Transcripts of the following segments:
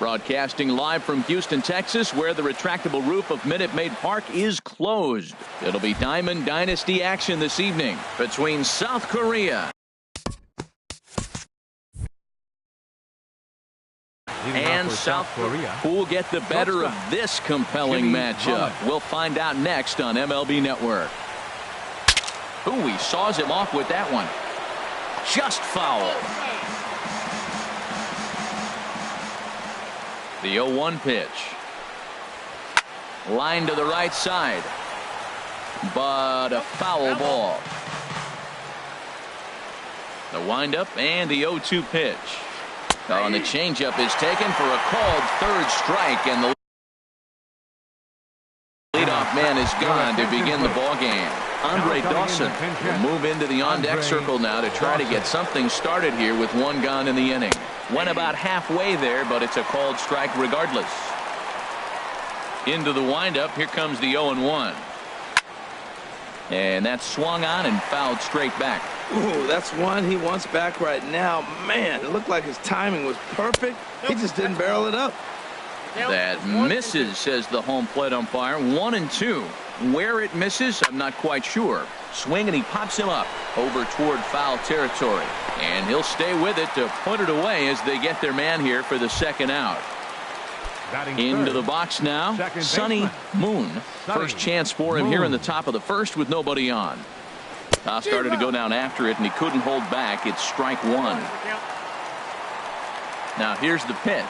Broadcasting live from Houston, Texas, where the retractable roof of Minute Maid Park is closed. It'll be Diamond Dynasty action this evening between South Korea and South Korea. Who will get the better of this compelling matchup? We'll find out next on MLB Network. Ooh, he saws him off with that one. Just foul. The 0-1 pitch. Line to the right side. But a foul ball. The windup and the 0-2 pitch. And the changeup is taken for a called third strike, and the leadoff man is gone to begin the ball game. Andre Dawson will move into the on-deck circle now to try to get something started here with one gone in the inning. Went about halfway there, but it's a called strike regardless. Into the windup, here comes the 0-1. And that's swung on and fouled straight back. Ooh, that's one he wants back right now. Man, it looked like his timing was perfect. He just didn't barrel it up. That misses, says the home plate umpire. 1-2. Where it misses, I'm not quite sure. Swing, and he pops him up over toward foul territory. And he'll stay with it to put it away as they get their man here for the second out. Into the box now, Sonny Moon. First chance for him here in the top of the first with nobody on. Started to go down after it, and he couldn't hold back. It's strike one. Now here's the pitch.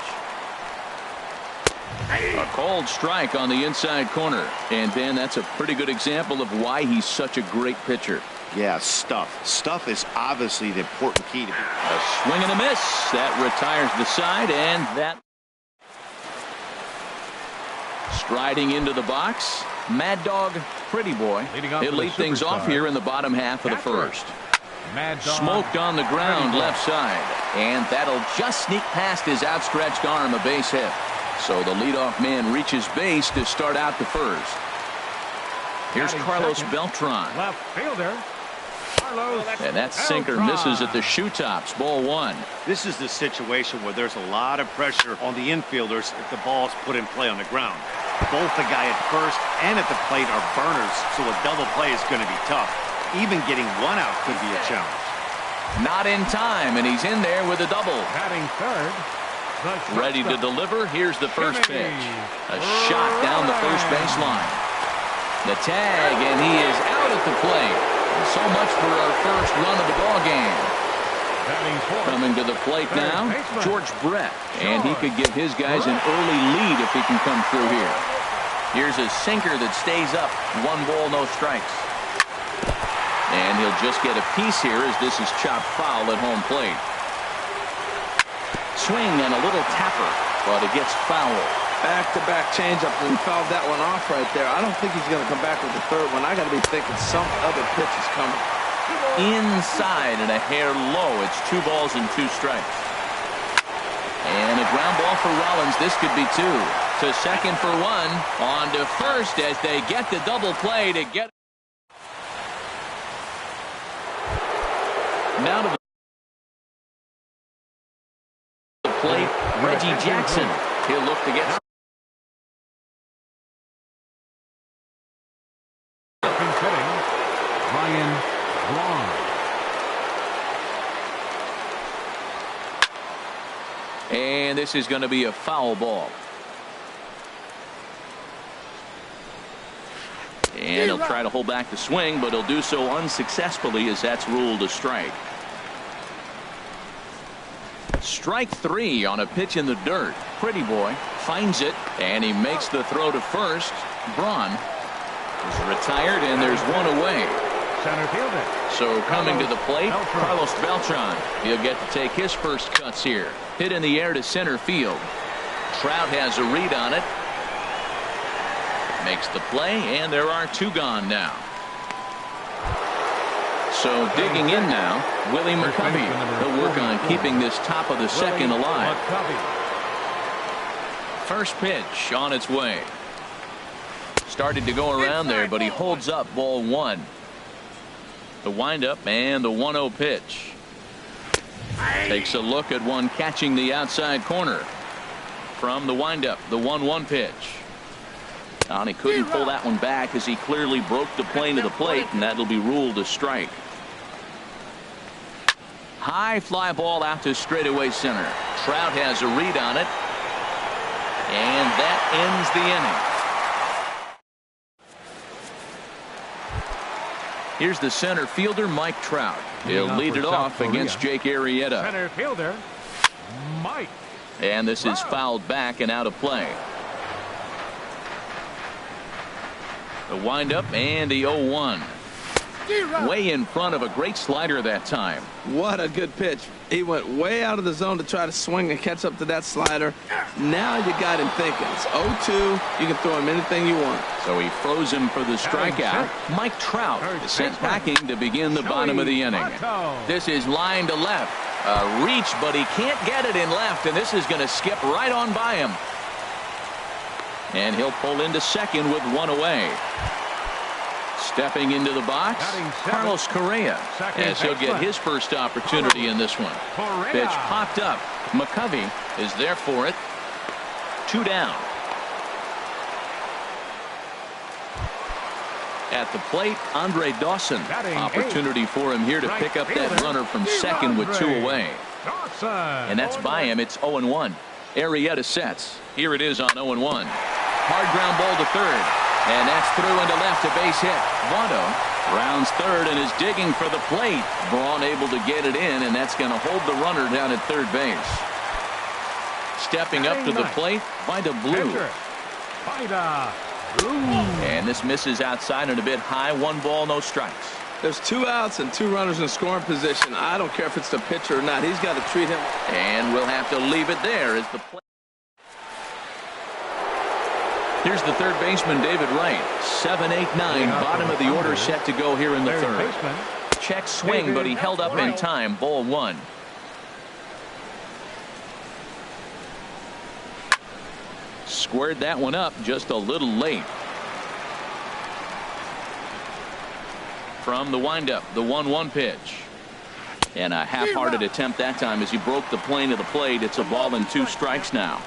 A cold strike on the inside corner. And Dan, that's a pretty good example of why he's such a great pitcher. Yeah, stuff. Stuff is obviously the important key to a swing and a miss. That retires the side, and that striding into the box, Mad Dog Pretty Boy. He'll lead things off here in the bottom half of the first. Smoked on the ground left side, and that'll just sneak past his outstretched arm, a base hit. So the leadoff man reaches base to start out the first. Here's Carlos Beltran. Left fielder. And that sinker misses at the shoe tops. Ball one. This is the situation where there's a lot of pressure on the infielders if the ball's put in play on the ground. Both the guy at first and at the plate are burners, so a double play is going to be tough. Even getting one out could be a challenge. Not in time, and he's in there with a double. Batting third. Ready to deliver. Here's the first pitch. A shot down the first baseline. The tag, and he is out at the plate. And so much for our first run of the ball game. Coming to the plate now, George Brett. And he could give his guys an early lead if he can come through here. Here's a sinker that stays up. 1 ball, no strikes. And he'll just get a piece here as this is chopped foul at home plate. Swing and a little tapper, but it gets foul. Back-to-back changeup, and he fouled that one off right there. I don't think he's going to come back with the third one. I got to be thinking some other pitch is coming. Inside and a hair low. It's 2 balls and 2 strikes. And a ground ball for Rollins. This could be 2. To second for 1. On to first as they get the double play to get. Now to the plate, Reggie Jackson. He'll look to get. And this is going to be a foul ball. And he'll try to hold back the swing, but he'll do so unsuccessfully as that's ruled a strike. Strike 3 on a pitch in the dirt. Pretty Boy finds it, and he makes the throw to first. Braun is retired, and there's 1 away. Center fielder. So coming to the plate, Carlos Beltran. He'll get to take his first cuts here. Hit in the air to center field. Trout has a read on it. Makes the play, and there are 2 gone now. So digging in now, Willie McCovey. He'll work on keeping this top of the second alive. First pitch on its way. Started to go around there, but he holds up ball 1. The windup and the 1-0 pitch. Takes a look at one catching the outside corner. From the windup, the 1-1 pitch. And he couldn't pull that one back as he clearly broke the plane to the plate, and that'll be ruled a strike. High fly ball out to straightaway center. Trout has a read on it, and that ends the inning. Here's the center fielder, Mike Trout. He'll lead it off against Jake Arrieta. Center fielder, Mike. And this is fouled back and out of play. The windup and the 0-1. Way in front of a great slider that time. What a good pitch. He went way out of the zone to try to swing and catch up to that slider. Now you got him thinking. It's 0-2. You can throw him anything you want. So he froze him for the strikeout. Mike Trout is sent packing to begin the bottom of the inning. This is line to left. A reach, but he can't get it in left, and this is going to skip right on by him. And he'll pull into second with one away. Stepping into the box, Carlos Correa, as he'll get his first opportunity in this one. Pitch popped up. McCovey is there for it. 2 down. At the plate, Andre Dawson. Opportunity for him here to pick up that runner from second with 2 away. And that's by him. It's 0-1. Arrieta sets. Here it is on 0-1. Hard ground ball to third. And that's through into left, a base hit. Votto rounds third and is digging for the plate. Braun able to get it in, and that's going to hold the runner down at third base. Stepping up to the plate, Vida Blue. And this misses outside and a bit high. 1 ball, no strikes. There's 2 outs and 2 runners in scoring position. I don't care if it's the pitcher or not. He's got to treat him. And we'll have to leave it there as the play. Here's the third baseman, David Wright. 7, 8, 9. Bottom of the order set to go here in the third. Check swing, but he held up in time. Ball 1. Squared that one up just a little late. From the windup, the 1-1 pitch. And a half-hearted attempt that time as he broke the plane of the plate. It's a ball and 2 strikes now.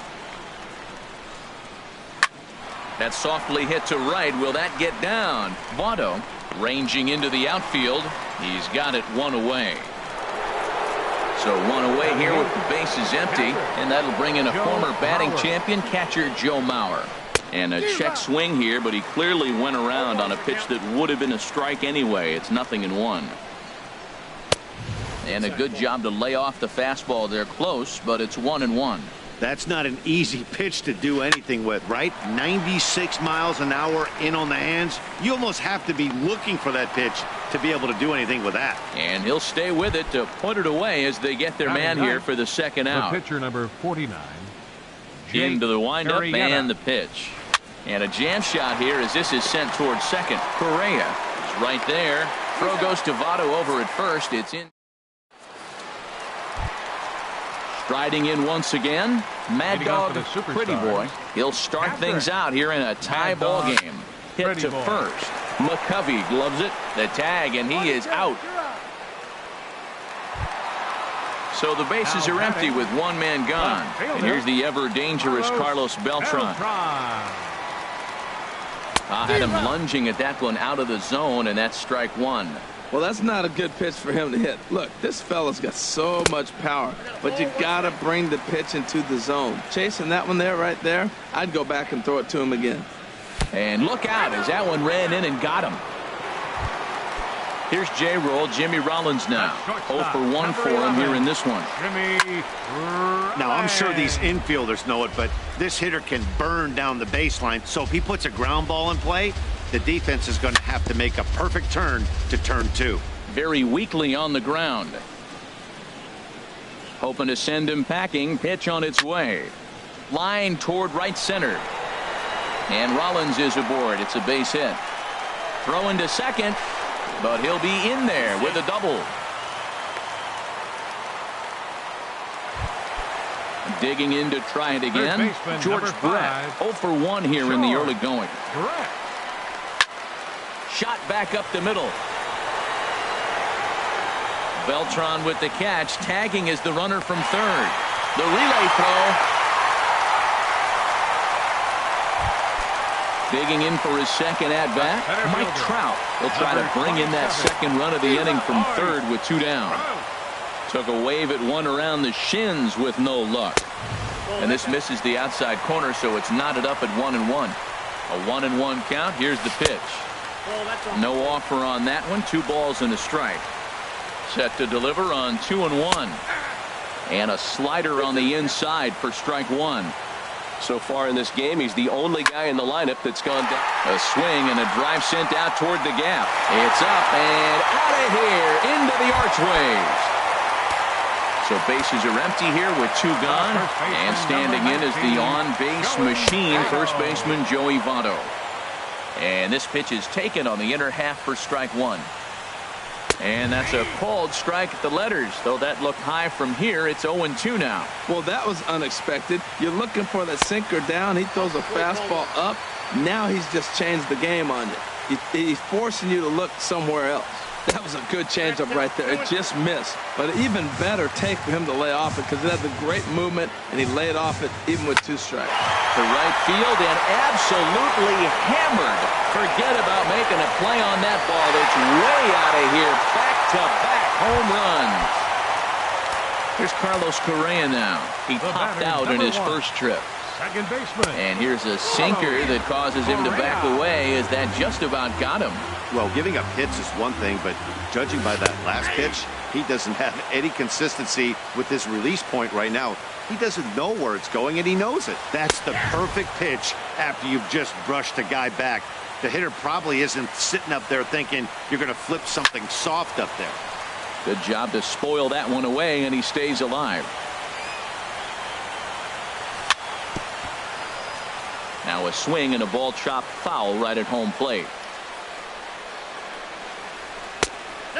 That's softly hit to right. Will that get down? Votto ranging into the outfield. He's got it 1 away. So 1 away here with the bases empty. And that'll bring in a former batting champion, catcher Joe Mauer. And a check swing here, but he clearly went around on a pitch that would have been a strike anyway. It's 0-1. And a good job to lay off the fastball there close, but it's 1-1. That's not an easy pitch to do anything with, right? 96 miles an hour in on the hands. You almost have to be looking for that pitch to be able to do anything with that. And he'll stay with it to put it away as they get their man here for the second out. Pitcher number 49. Into the windup and the pitch. And a jam shot here as this is sent towards second. Correa is right there. Throw goes to Votto over at first. It's in. Striding in once again, Mad Dog Pretty Boy. He'll start things out here in a tie ball game. Hit to first. McCovey gloves it. The tag, and he is out. So the bases are empty with 1 man gone. And here's the ever dangerous Carlos Beltran. I had him lunging at that one out of the zone, and that's strike 1. Well, that's not a good pitch for him to hit. Look, this fella's got so much power, but you got to bring the pitch into the zone. Chasing that one there, right there, I'd go back and throw it to him again. And look out as that one ran in and got him. Here's J-Roll, Jimmy Rollins now. 0 for 1 for him here in this one. Now, I'm sure these infielders know it, but this hitter can burn down the baseline. So if he puts a ground ball in play, the defense is going to have to make a perfect turn to turn 2. Very weakly on the ground. Hoping to send him packing. Pitch on its way. Line toward right center. And Rollins is aboard. It's a base hit. Throw into second. But he'll be in there with a double. Digging in to try it again. George Brett. 0 for 1 here in the early going. Shot back up the middle. Beltran with the catch. Tagging is the runner from third. The relay throw. Digging in for his second at-bat, Mike Trout. He'll try to bring in that second run of the inning from third with 2 down. Took a wave at one around the shins with no luck. And this misses the outside corner, so it's knotted up at 1-1. A 1-1 count. Here's the pitch. No offer on that one. 2 balls and a strike. Set to deliver on 2-1. And a slider on the inside for strike 1. So far in this game, he's the only guy in the lineup that's gone down. A swing and a drive sent out toward the gap. It's up and out of here into the archways. So bases are empty here with 2 gone. And standing in is the on-base machine, first baseman Joey Votto. And this pitch is taken on the inner half for strike 1. And that's a called strike at the letters. Though that looked high from here, it's 0-2 now. Well, that was unexpected. You're looking for that sinker down. He throws a fastball up. Now he's just changed the game on you. He's forcing you to look somewhere else. That was a good changeup right there. It just missed. But an even better take for him to lay off it because it had the great movement, and he laid off it even with 2 strikes. To right field and absolutely hammered. Forget about making a play on that ball. It's way out of here. Back-to-back home runs. Here's Carlos Correa now. He popped out in his first trip. Second baseman. And here's a sinker that causes him to back away as that just about got him. Well, giving up hits is one thing, but judging by that last pitch, he doesn't have any consistency with his release point right now. He doesn't know where it's going, and he knows it. That's the perfect pitch after you've just brushed a guy back. The hitter probably isn't sitting up there thinking you're going to flip something soft up there. Good job to spoil that one away, and he stays alive. Now a swing and a ball chopped foul right at home plate.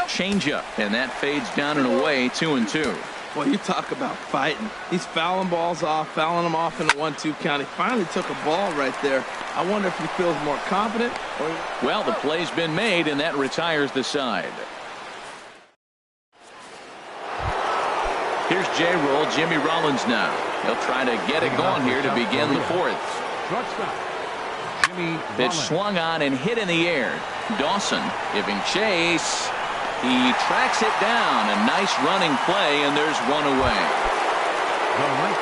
Changeup, and that fades down and away. 2-2. Well, you talk about fighting. He's fouling balls off, fouling them off in the 1-2 count. He finally took a ball right there. I wonder if he feels more confident. Well, the play's been made, and that retires the side. Here's J-Roll, Jimmy Rollins now. He'll try to get it going here to begin the 4th. Pitch swung on and hit in the air. Dawson giving chase. He tracks it down. A nice running play, and there's one away.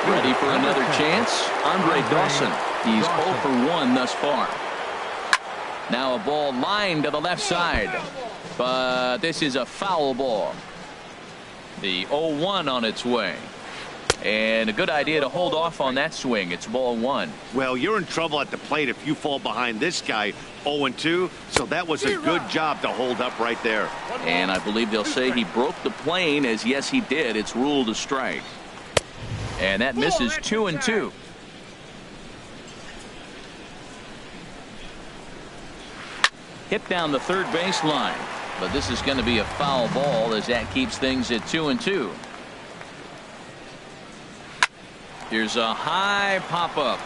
Ready for another chance? Andre Dawson. He's 0 for 1 thus far. Now a ball lined to the left side. But this is a foul ball. The 0-1 on its way. And a good idea to hold off on that swing. It's ball 1. Well, you're in trouble at the plate if you fall behind this guy 0-2. So that was a good job to hold up right there. And I believe they'll say he broke the plane, as yes, he did. It's ruled a strike. And that misses 2-2. Hit down the third baseline. But this is going to be a foul ball as that keeps things at 2-2. Here's a high pop-up.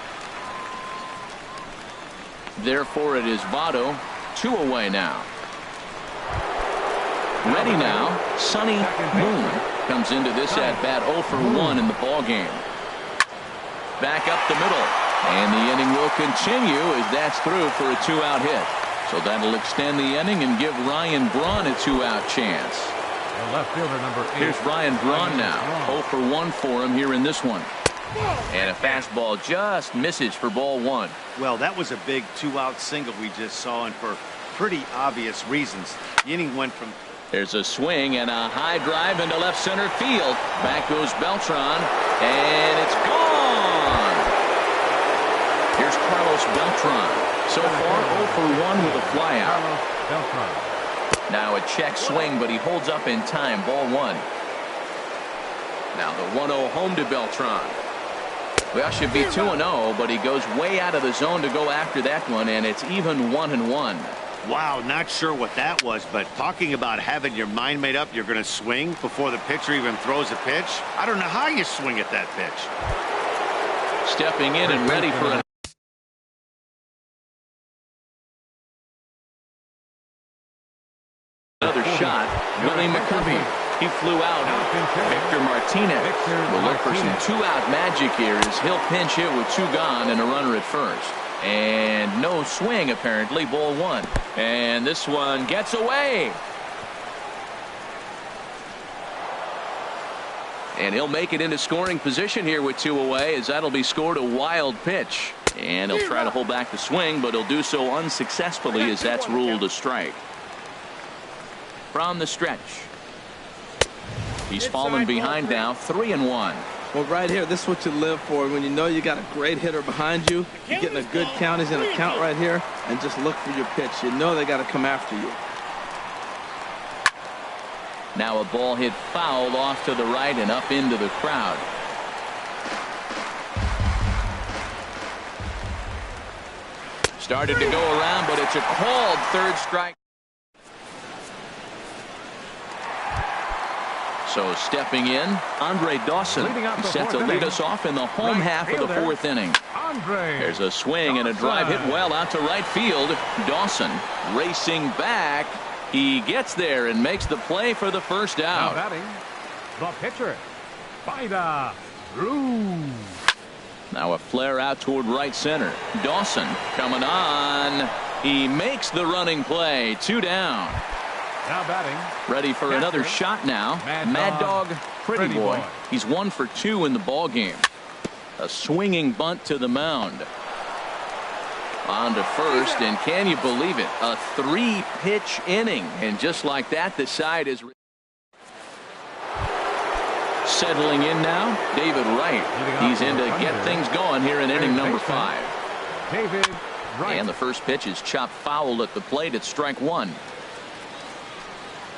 Therefore, it is Votto. 2 away now. Ready now. Sonny Moon comes into this at-bat 0 for 1 in the ballgame. Back up the middle. And the inning will continue as that's through for a 2-out hit. So that'll extend the inning and give Ryan Braun a 2-out chance. The left fielder, number 8. Here's Ryan Braun now. 0 for 1 for him here in this one. And a fastball just misses for ball 1. Well, that was a big 2-out single we just saw, and for pretty obvious reasons. The inning went from... There's a swing and a high drive into left center field. Back goes Beltran, and it's gone. Here's Carlos Beltran. So far, 0 for 1 with a flyout. Now a check swing, but he holds up in time. Ball 1. Now the 1-0 home to Beltran. Well, should be 2-0, but he goes way out of the zone to go after that one, and it's even 1-1. Wow, not sure what that was, but talking about having your mind made up, you're going to swing before the pitcher even throws a pitch. I don't know how you swing at that pitch. Stepping in and ready for another shot. Willie McCovey. He flew out. Victor Martinez will look for some 2-out magic here as he'll pinch hit with 2 gone and a runner at first. And no swing, apparently. Ball one. And this one gets away. And he'll make it into scoring position here with 2 away, as that'll be scored a wild pitch. And he'll try to hold back the swing, but he'll do so unsuccessfully, as that's ruled a strike. From the stretch. He's fallen behind now, 3-1. Well, right here, this is what you live for. When you know you got a great hitter behind you, you're getting a good count. He's in a count right here, and just look for your pitch. You know they got to come after you. Now a ball hit foul off to the right and up into the crowd. Started to go around, but it's a called third strike. So stepping in, Andre Dawson set to lead us off in the home half of the 4th inning. There's a swing and a drive hit well out to right field. Dawson racing back. He gets there and makes the play for the first out. Now batting, the pitcher, Vida Cruz. Now a flare out toward right center. Dawson coming on. He makes the running play. 2 down. Now batting. Ready for another shot now. Mad Dog Pretty Boy. He's 1 for 2 in the ball game. A swinging bunt to the mound. On to first, and can you believe it? A 3-pitch inning, and just like that, the side is settling in now. David Wright. He's in to get things going here in inning number 5. David Wright. And the first pitch is chopped foul at the plate. It's strike 1.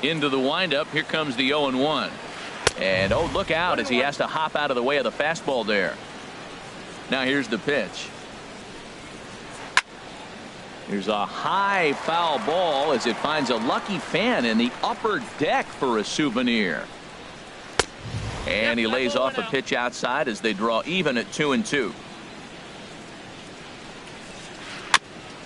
Into the windup. Here comes the 0-1. And oh, look out as he has to hop out of the way of the fastball there. Now here's the pitch. Here's a high foul ball as it finds a lucky fan in the upper deck for a souvenir. And he lays off a pitch outside as they draw even at 2-2.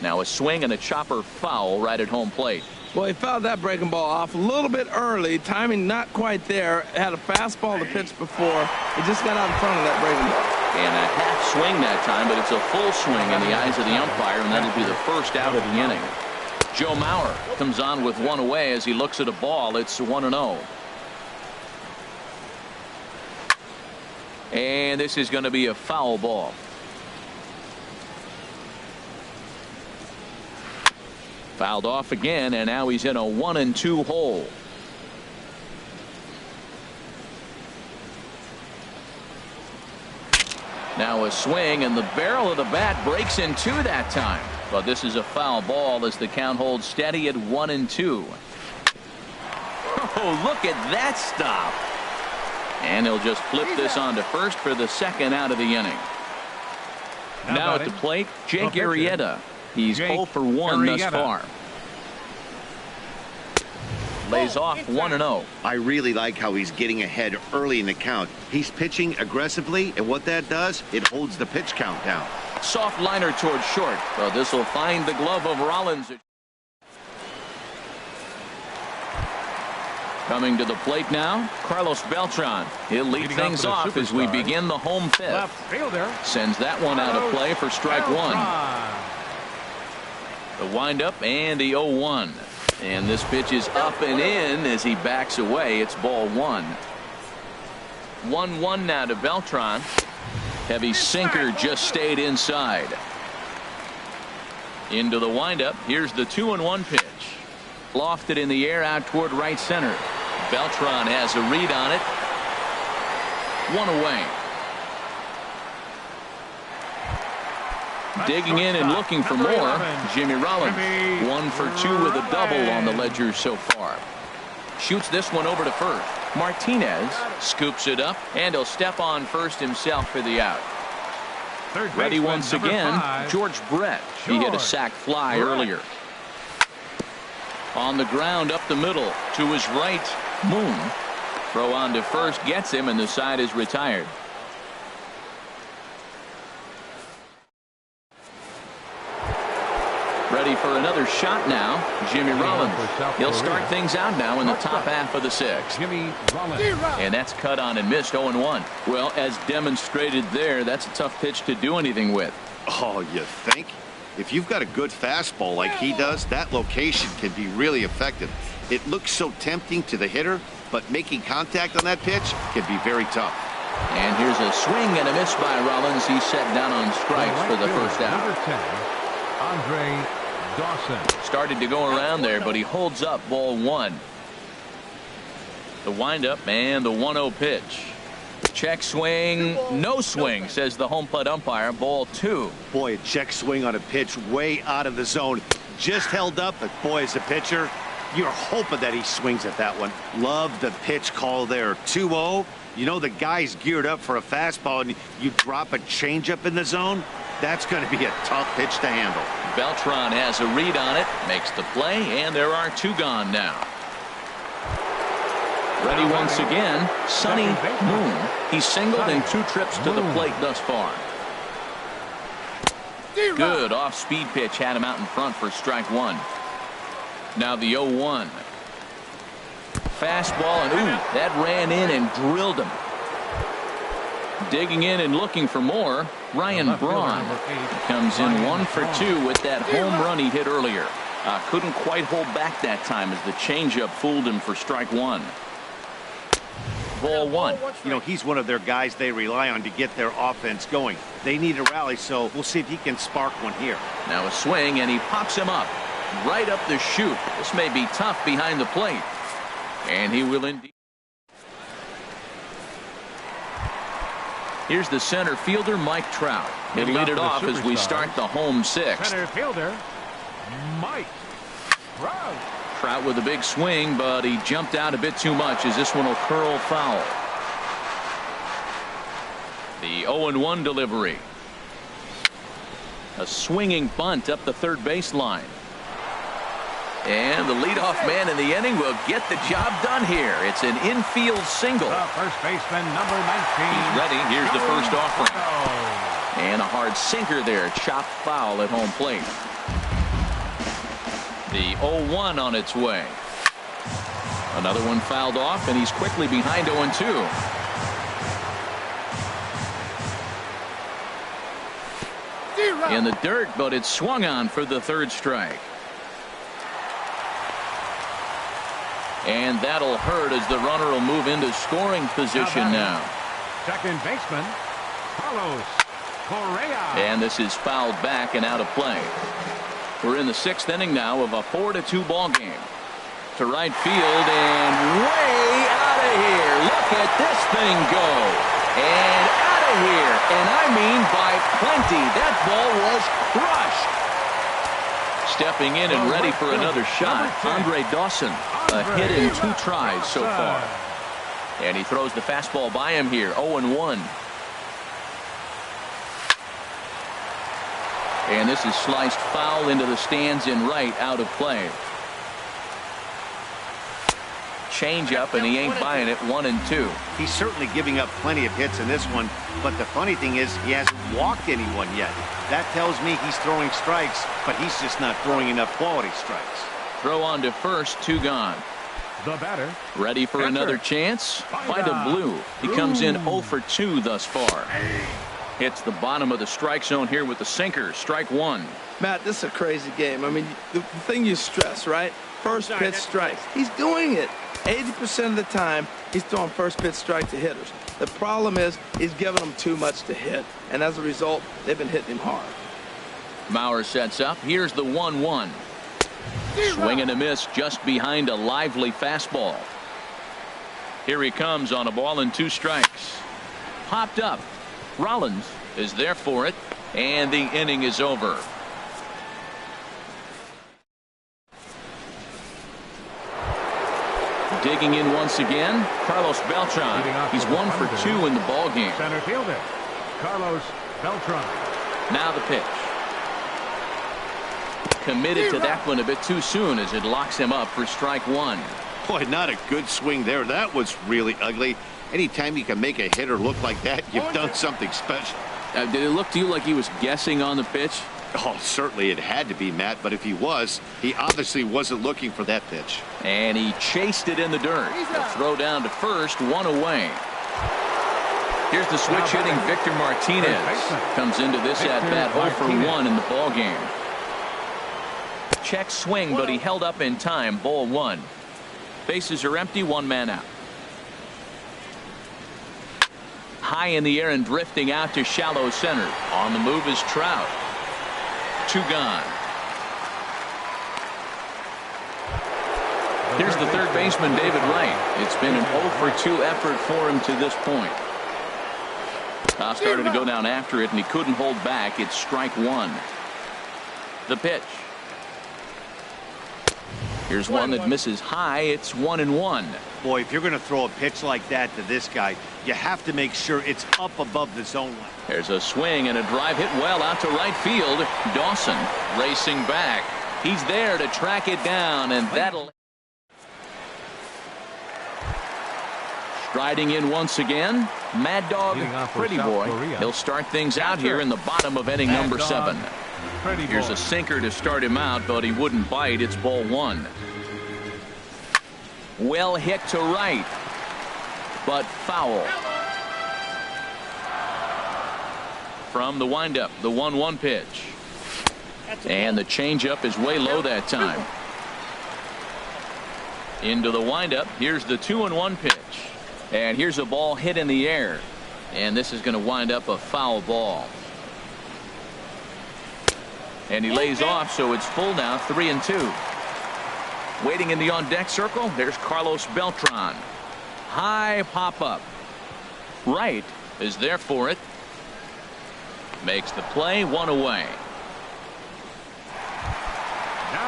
Now a swing and a chopper foul right at home plate. Well, he fouled that breaking ball off a little bit early. Timing not quite there. Had a fastball to pitch before. He just got out in front of that breaking ball. And a half swing that time, but it's a full swing in the eyes of the umpire, and that'll be the first out of the inning. Joe Mauer comes on with 1 away as he looks at a ball. It's 1-0. And this is going to be a foul ball. Fouled off again, and now he's in a 1-2 hole. Now a swing, and the barrel of the bat breaks in 2 that time. But this is a foul ball as the count holds steady at 1-2. Oh, look at that stop. And he'll just flip this on to first for the second out of the inning. Now at the plate, Jake Arrieta. He's 0 for 1 thus far. Lays off 1-0. I really like how he's getting ahead early in the count. He's pitching aggressively, and what that does, it holds the pitch count down. Soft liner towards short. Well, this will find the glove of Rollins. Coming to the plate now, Carlos Beltran. He'll lead things off as we begin the home 5th. Left fielder. Sends that one out of play for strike 1. The windup and the 0-1. And this pitch is up and in as he backs away. It's ball 1. 1-1 now to Beltran. Heavy sinker just stayed inside. Into the windup. Here's the 2-1 pitch. Lofted in the air out toward right center. Beltran has a read on it. 1 away. Digging in and looking for more, Jimmy Rollins. 1 for 2 with a double on the ledger so far. Shoots this one over to first. Martinez scoops it up, and he'll step on first himself for the out. Ready once again, George Brett. He hit a sac fly earlier. On the ground up the middle to his right, Moon. Throw on to first gets him, and the side is retired. Ready for another shot now, Jimmy Rollins. He'll start things out now in the top half of the 6th. And that's cut on and missed 0-1. Well, as demonstrated there, that's a tough pitch to do anything with. Oh, you think? If you've got a good fastball like he does, that location can be really effective. It looks so tempting to the hitter, but making contact on that pitch can be very tough. And here's a swing and a miss by Rollins. He's set down on strikes for the first out. Number 10, Andre Dawson. Started to go around there, but he holds up ball one. The windup and the 1-0 pitch. Check swing, no swing, says the home plate umpire. Ball two. Boy, a check swing on a pitch way out of the zone. Just held up, but boy, as a pitcher, you're hoping that he swings at that one. Love the pitch call there. 2-0. You know the guy's geared up for a fastball, and you drop a changeup in the zone. That's going to be a tough pitch to handle. Beltran has a read on it, makes the play, and there are two gone now. Ready once again, Sonny Moon. He's singled in 2 trips to the plate thus far. Good off-speed pitch had him out in front for strike one. Now the 0-1. Fastball, and ooh, that ran in and drilled him. Digging in and looking for more, Ryan Braun. He comes in 1 for 2 with that home run he hit earlier. Couldn't quite hold back that time as the changeup fooled him for strike one. Ball one. You know, he's one of their guys they rely on to get their offense going. They need a rally, so we'll see if he can spark one here. Now a swing, and he pops him up right up the chute. This may be tough behind the plate, and he will indeed. Here's the center fielder, Mike Trout. He'll lead it off as we start the home sixth. Center fielder, Mike Trout. Trout with a big swing, but he jumped out a bit too much as this one will curl foul. The 0-1 delivery. A swinging bunt up the third baseline. And the leadoff man in the inning will get the job done here. It's an infield single. The first baseman, number 19. He's ready. Here's the first offering. And a hard sinker there. Chopped foul at home plate. The 0-1 on its way. Another one fouled off, and he's quickly behind 0-2. In the dirt, but it's swung on for the third strike. And that'll hurt as the runner will move into scoring position now. Second baseman, Carlos Correa. And this is fouled back and out of play. We're in the 6th inning now of a 4-2 ball game. To right field and way out of here. Look at this thing go. And out of here. And I mean by plenty. That ball was crushed. Stepping in and ready for another shot, Andre Dawson. A hit in 2 tries so far. And he throws the fastball by him here. 0-1. And this is sliced foul into the stands in right, out of play. Change up, and he ain't buying it. 1-2. He's certainly giving up plenty of hits in this one, but the funny thing is he hasn't walked anyone yet. That tells me he's throwing strikes, but he's just not throwing enough quality strikes. Throw on to first, 2 gone. The batter. Ready for another chance? Find a blue. He comes in 0 for 2 thus far. Hits the bottom of the strike zone here with the sinker. Strike one. Matt, this is a crazy game. I mean, the thing you stress, right? First pitch strikes. He's doing it. 80% of the time, he's throwing first pitch strike to hitters. The problem is he's giving them too much to hit, and as a result, they've been hitting him hard. Mauer sets up. Here's the 1-1. Swing and a miss just behind a lively fastball. Here he comes on a ball and 2 strikes. Popped up. Rollins is there for it, and the inning is over. Digging in once again, Carlos Beltran. He's 1 for 2 in the ball game. Center fielder, Carlos Beltran. Now the pitch. Committed to that one a bit too soon as it locks him up for strike one. Boy, not a good swing there. That was really ugly. Anytime you can make a hitter look like that, you've done something special. Did it look to you like he was guessing on the pitch? Oh, certainly it had to be, Matt, but if he was, he obviously wasn't looking for that pitch. And he chased it in the dirt. The throw down to first, 1 away. Here's the switch hitting Victor Martinez. Comes into this at-bat 0 for 1 in the ball game. Check swing, but he held up in time. Ball 1. Bases are empty, 1 man out. High in the air and drifting out to shallow center. On the move is Trout. 2 gone. Here's the third baseman, David Wright. It's been an 0 for 2 effort for him to this point. Started to go down after it, and he couldn't hold back. It's strike 1. The pitch. Here's one that misses high. It's 1-1. Boy, if you're going to throw a pitch like that to this guy, you have to make sure it's up above the zone line. There's a swing and a drive hit well out to right field. Dawson racing back. He's there to track it down, and that'll... Striding in once again, Mad Dog Pretty Boy. He'll start things out here in the bottom of inning number 7. Here's a sinker to start him out, but he wouldn't bite. It's ball 1. Well hit to right, but foul. From the windup, the 1-1 pitch. And the changeup is way low that time. Into the windup. Here's the 2-1 pitch. And here's a ball hit in the air. And this is going to wind up a foul ball. And he lays off, so it's full now, 3-2. Waiting in the on-deck circle, there's Carlos Beltran. High pop-up. Right is there for it. Makes the play, 1 away.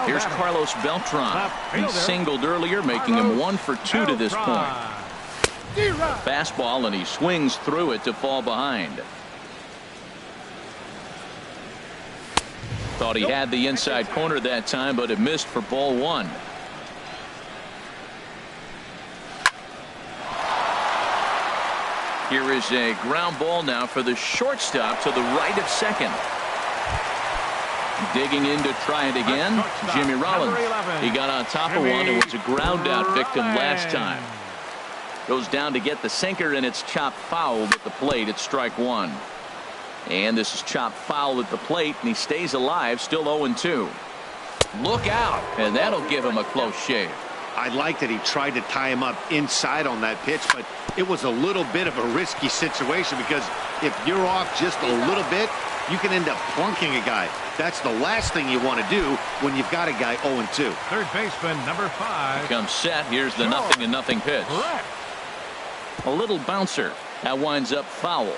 Here's Carlos Beltran. He singled earlier, making him 1 for 2 to this point. Fastball, and he swings through it to fall behind. Thought he had the inside corner that time, but it missed for ball 1. Here is a ground ball now for the shortstop to the right of second. Digging in to try it again, Jimmy Rollins. He got on top of one and was a ground out victim last time. Goes down to get the sinker, and it's chopped foul at the plate. It's strike 1. And this is chopped foul at the plate, and he stays alive, still 0-2. Look out, and that'll give him a close shave. I like that he tried to tie him up inside on that pitch, but it was a little bit of a risky situation because if you're off just a little bit, you can end up plunking a guy. That's the last thing you want to do when you've got a guy 0-2. Third baseman, number 5. Comes set. Here's the 0-0 pitch. A little bouncer. That winds up foul.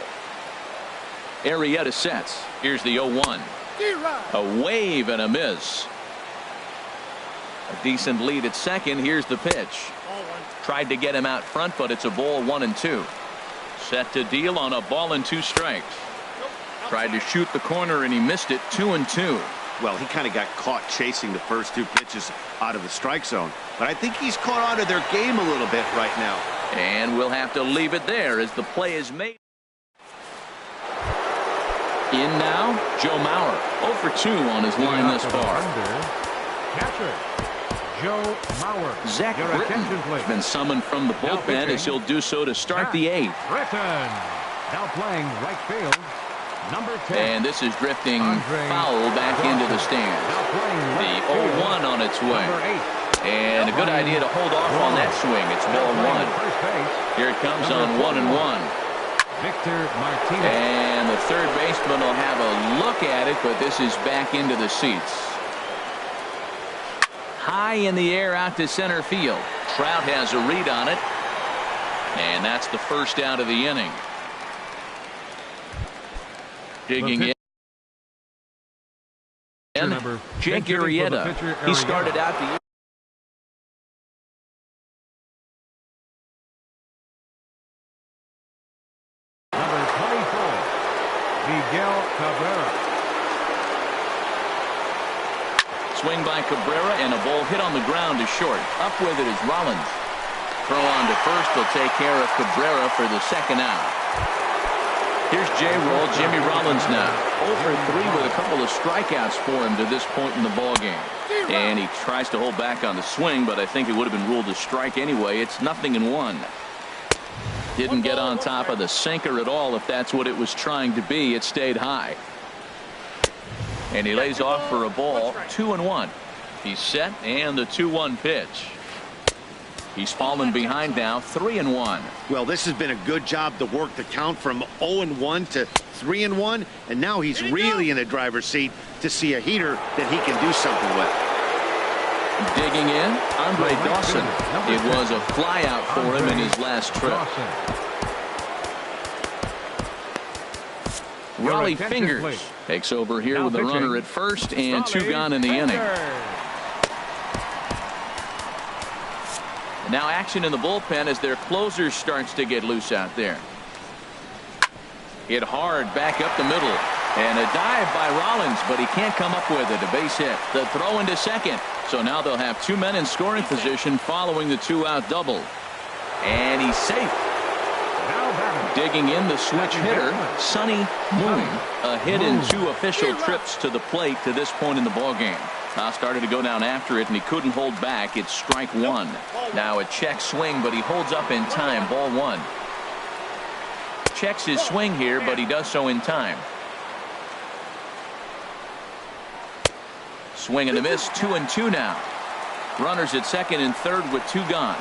Arrieta sets. Here's the 0-1. A wave and a miss. A decent lead at second. Here's the pitch. Tried to get him out front, but it's a ball, 1-2. Set to deal on a ball and 2 strikes. Tried to shoot the corner, and he missed it, 2-2. Well, he kind of got caught chasing the first 2 pitches out of the strike zone. But I think he's caught on to their game a little bit right now. And we'll have to leave it there as the play is made. In now, Joe Mauer. 0 for 2 on his line thus far. Catcher, Joe Mauer. Zach Britton has been summoned from the bullpen as he'll do so to start the 8th. Britton now playing right field. Number 10. And this is drifting foul back into the stands. The 0-1 on its way. And a good idea to hold off on that swing. It's ball 1. Here it comes on 1-1. Victor Martinez. And the third baseman will have a look at it, but this is back into the seats. High in the air out to center field. Trout has a read on it. And that's the first out of the inning. Digging in. Jake Arrieta. He started out the number 24, Miguel Cabrera. swing by Cabrera, and a ball hit on the ground to short. Up with it is Rollins. Throw on to first will take care of Cabrera for the second out. Here's J-Roll, Jimmy Rollins now. 0 for 3 with a couple of strikeouts for him to this point in the ballgame. And he tries to hold back on the swing, but I think it would have been ruled a strike anyway. It's 0-1. Didn't get on top of the sinker at all. If that's what it was trying to be, it stayed high. And he lays off for a ball. 2-1. He's set, and the 2-1 pitch. He's fallen behind now. 3-1. Well, this has been a good job to work the count from 0-1 to 3-1, and now he's really in the driver's seat to see a heater that he can do something with. Digging in, Andre Dawson. It was a flyout for him in his last trip. Raleigh Fingers takes over here with a runner at first and 2 gone in the inning. And now action in the bullpen as their closer starts to get loose out there. Hit hard back up the middle. And a dive by Rollins, but he can't come up with it. A base hit. The throw into second. So now they'll have 2 men in scoring position following the 2-out double. And he's safe. Digging in the switch hitter, Sonny Moon. A hit in 2 official trips to the plate to this point in the ballgame. Now started to go down after it, and he couldn't hold back. It's strike 1. Now a check swing, but he holds up in time. Ball 1. Checks his swing here, but he does so in time. Swing and a miss. 2-2 now. Runners at second and third with 2 gone.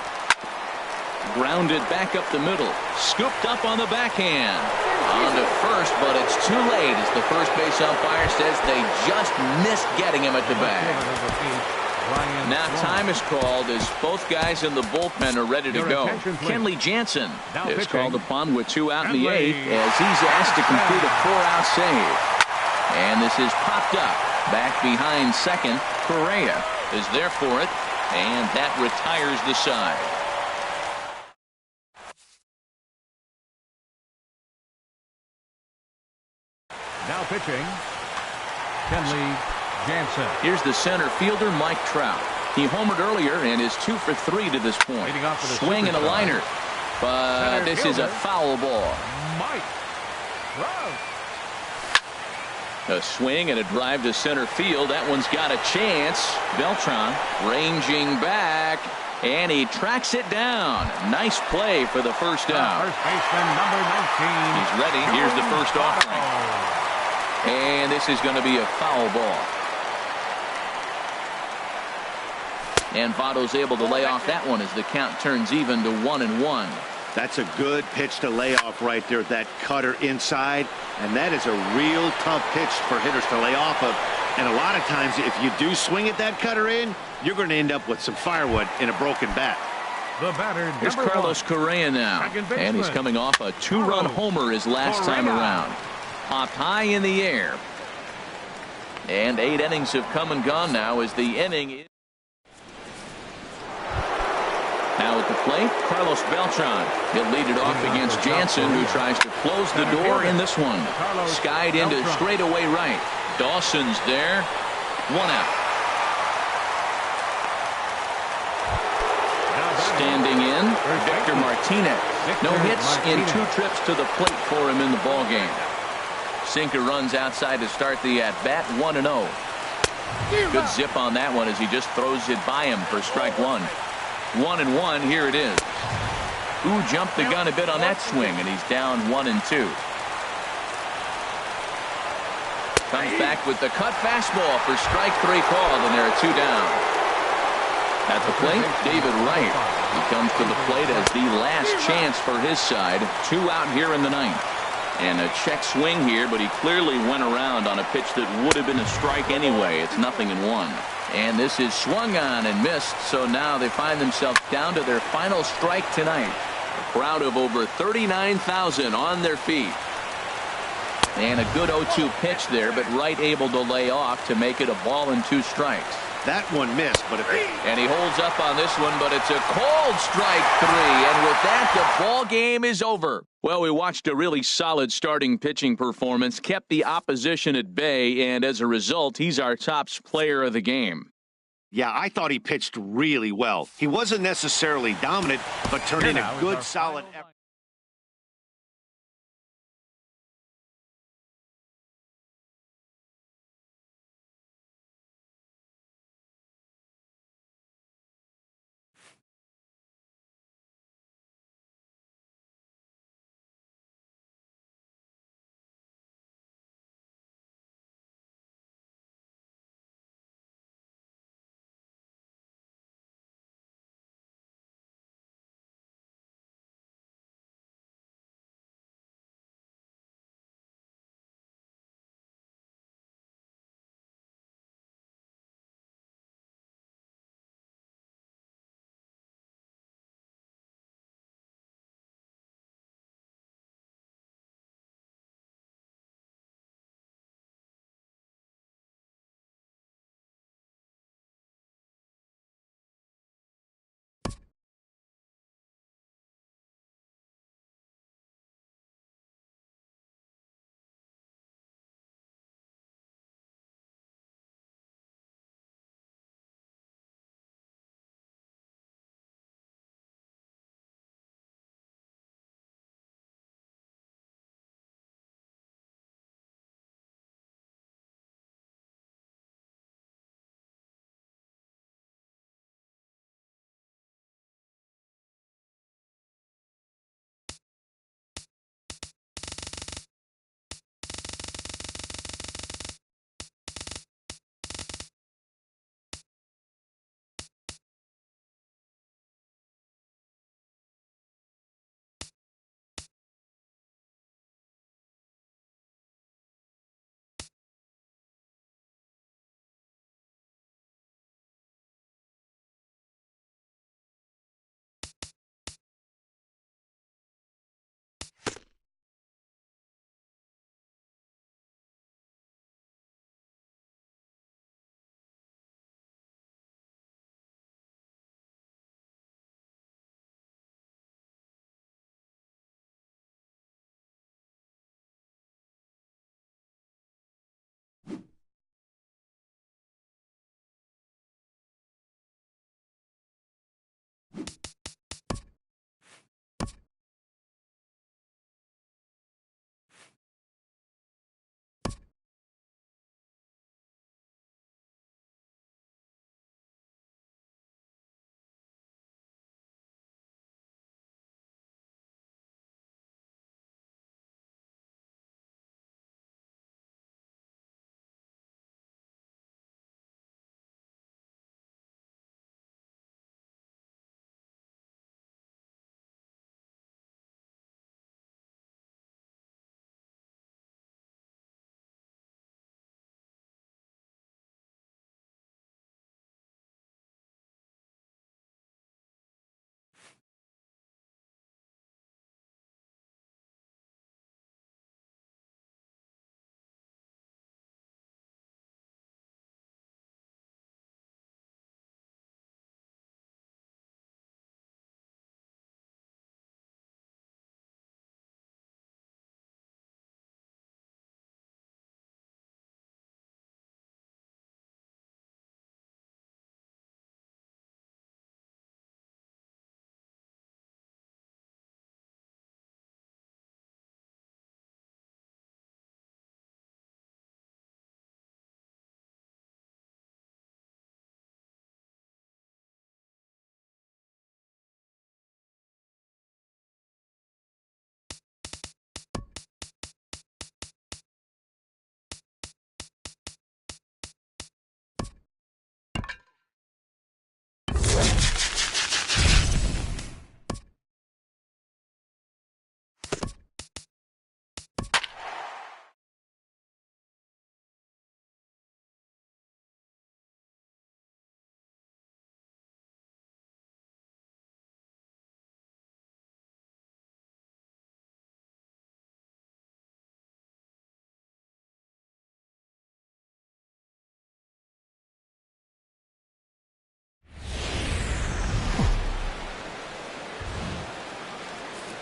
Grounded back up the middle. Scooped up on the backhand. On to first, but it's too late as the first base umpire says they just missed getting him at the bag. Now time is called as both guys in the bullpen are ready to go. Kenley Jansen is called upon with 2 out in the 8th as he's asked to complete a 4-out save. And this is popped up. Back behind second. Correa is there for it, and that retires the side. Now pitching, Kenley Jansen. Here's the center fielder, Mike Trout. He homered earlier and is 2 for 3 to this point. Swing and a liner, but this is a foul ball. Mike Trout. A swing and a drive to center field. That one's got a chance. Beltran ranging back, and he tracks it down. Nice play for the first out. First baseman number 19. He's ready. Here's the first offering. And this is going to be a foul ball. And Votto's able to lay off that one as the count turns even to 1-1. That's a good pitch to lay off right there, that cutter inside. And that is a real tough pitch for hitters to lay off of. And a lot of times, if you do swing at that cutter in, you're going to end up with some firewood in a broken bat. The batter, here's Carlos Correa now. And he's coming off a 2-run homer his last time around. Popped high in the air. And 8 innings have come and gone now as the inning is. Now at the plate, Carlos Beltran. He'll lead it off against Jansen, who tries to close the door in this one. Skied into straightaway right. Dawson's there. 1 out. Standing in, Victor Martinez. No hits in 2 trips to the plate for him in the ballgame. Sinker runs outside to start the at-bat. 1-0. Good zip on that one as he just throws it by him for strike 1. 1-1. Here it is. Ooh, jumped the gun a bit on that swing, and he's down 1-2. Comes back with the cut fastball for strike 3 called, and there are 2 down. At the plate, David Wright. He comes to the plate as the last chance for his side. 2 out here in the 9th. And a check swing here, but he clearly went around on a pitch that would have been a strike anyway. It's 0-1. And this is swung on and missed, so now they find themselves down to their final strike tonight. A crowd of over 39,000 on their feet. And a good 0-2 pitch there, but Wright able to lay off to make it a ball and 2 strikes. That one missed, but and he holds up on this one, but it's a cold strike 3. And with that, the ball game is over. Well, we watched a really solid starting pitching performance, kept the opposition at bay, and as a result, he's our top player of the game. Yeah, I thought he pitched really well. He wasn't necessarily dominant, but turned in a good, solid effort.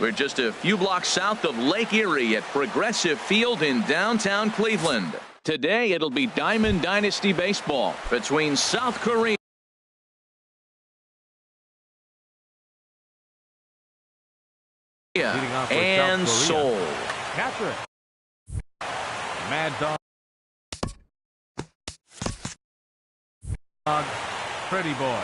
We're just a few blocks south of Lake Erie at Progressive Field in downtown Cleveland. Today it'll be Diamond Dynasty baseball between South Korea and Seoul. Catcher. Mad Dog. Pretty boy.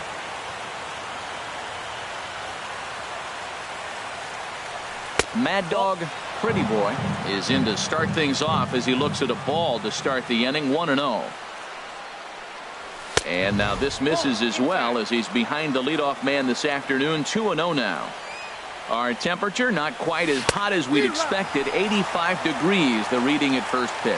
Mad Dog Pretty Boy is in to start things off as he looks at a ball to start the inning. 1-0. And now this misses as well as he's behind the leadoff man this afternoon. 2-0 now. Our temperature not quite as hot as we'd expected. 85 degrees the reading at first pitch.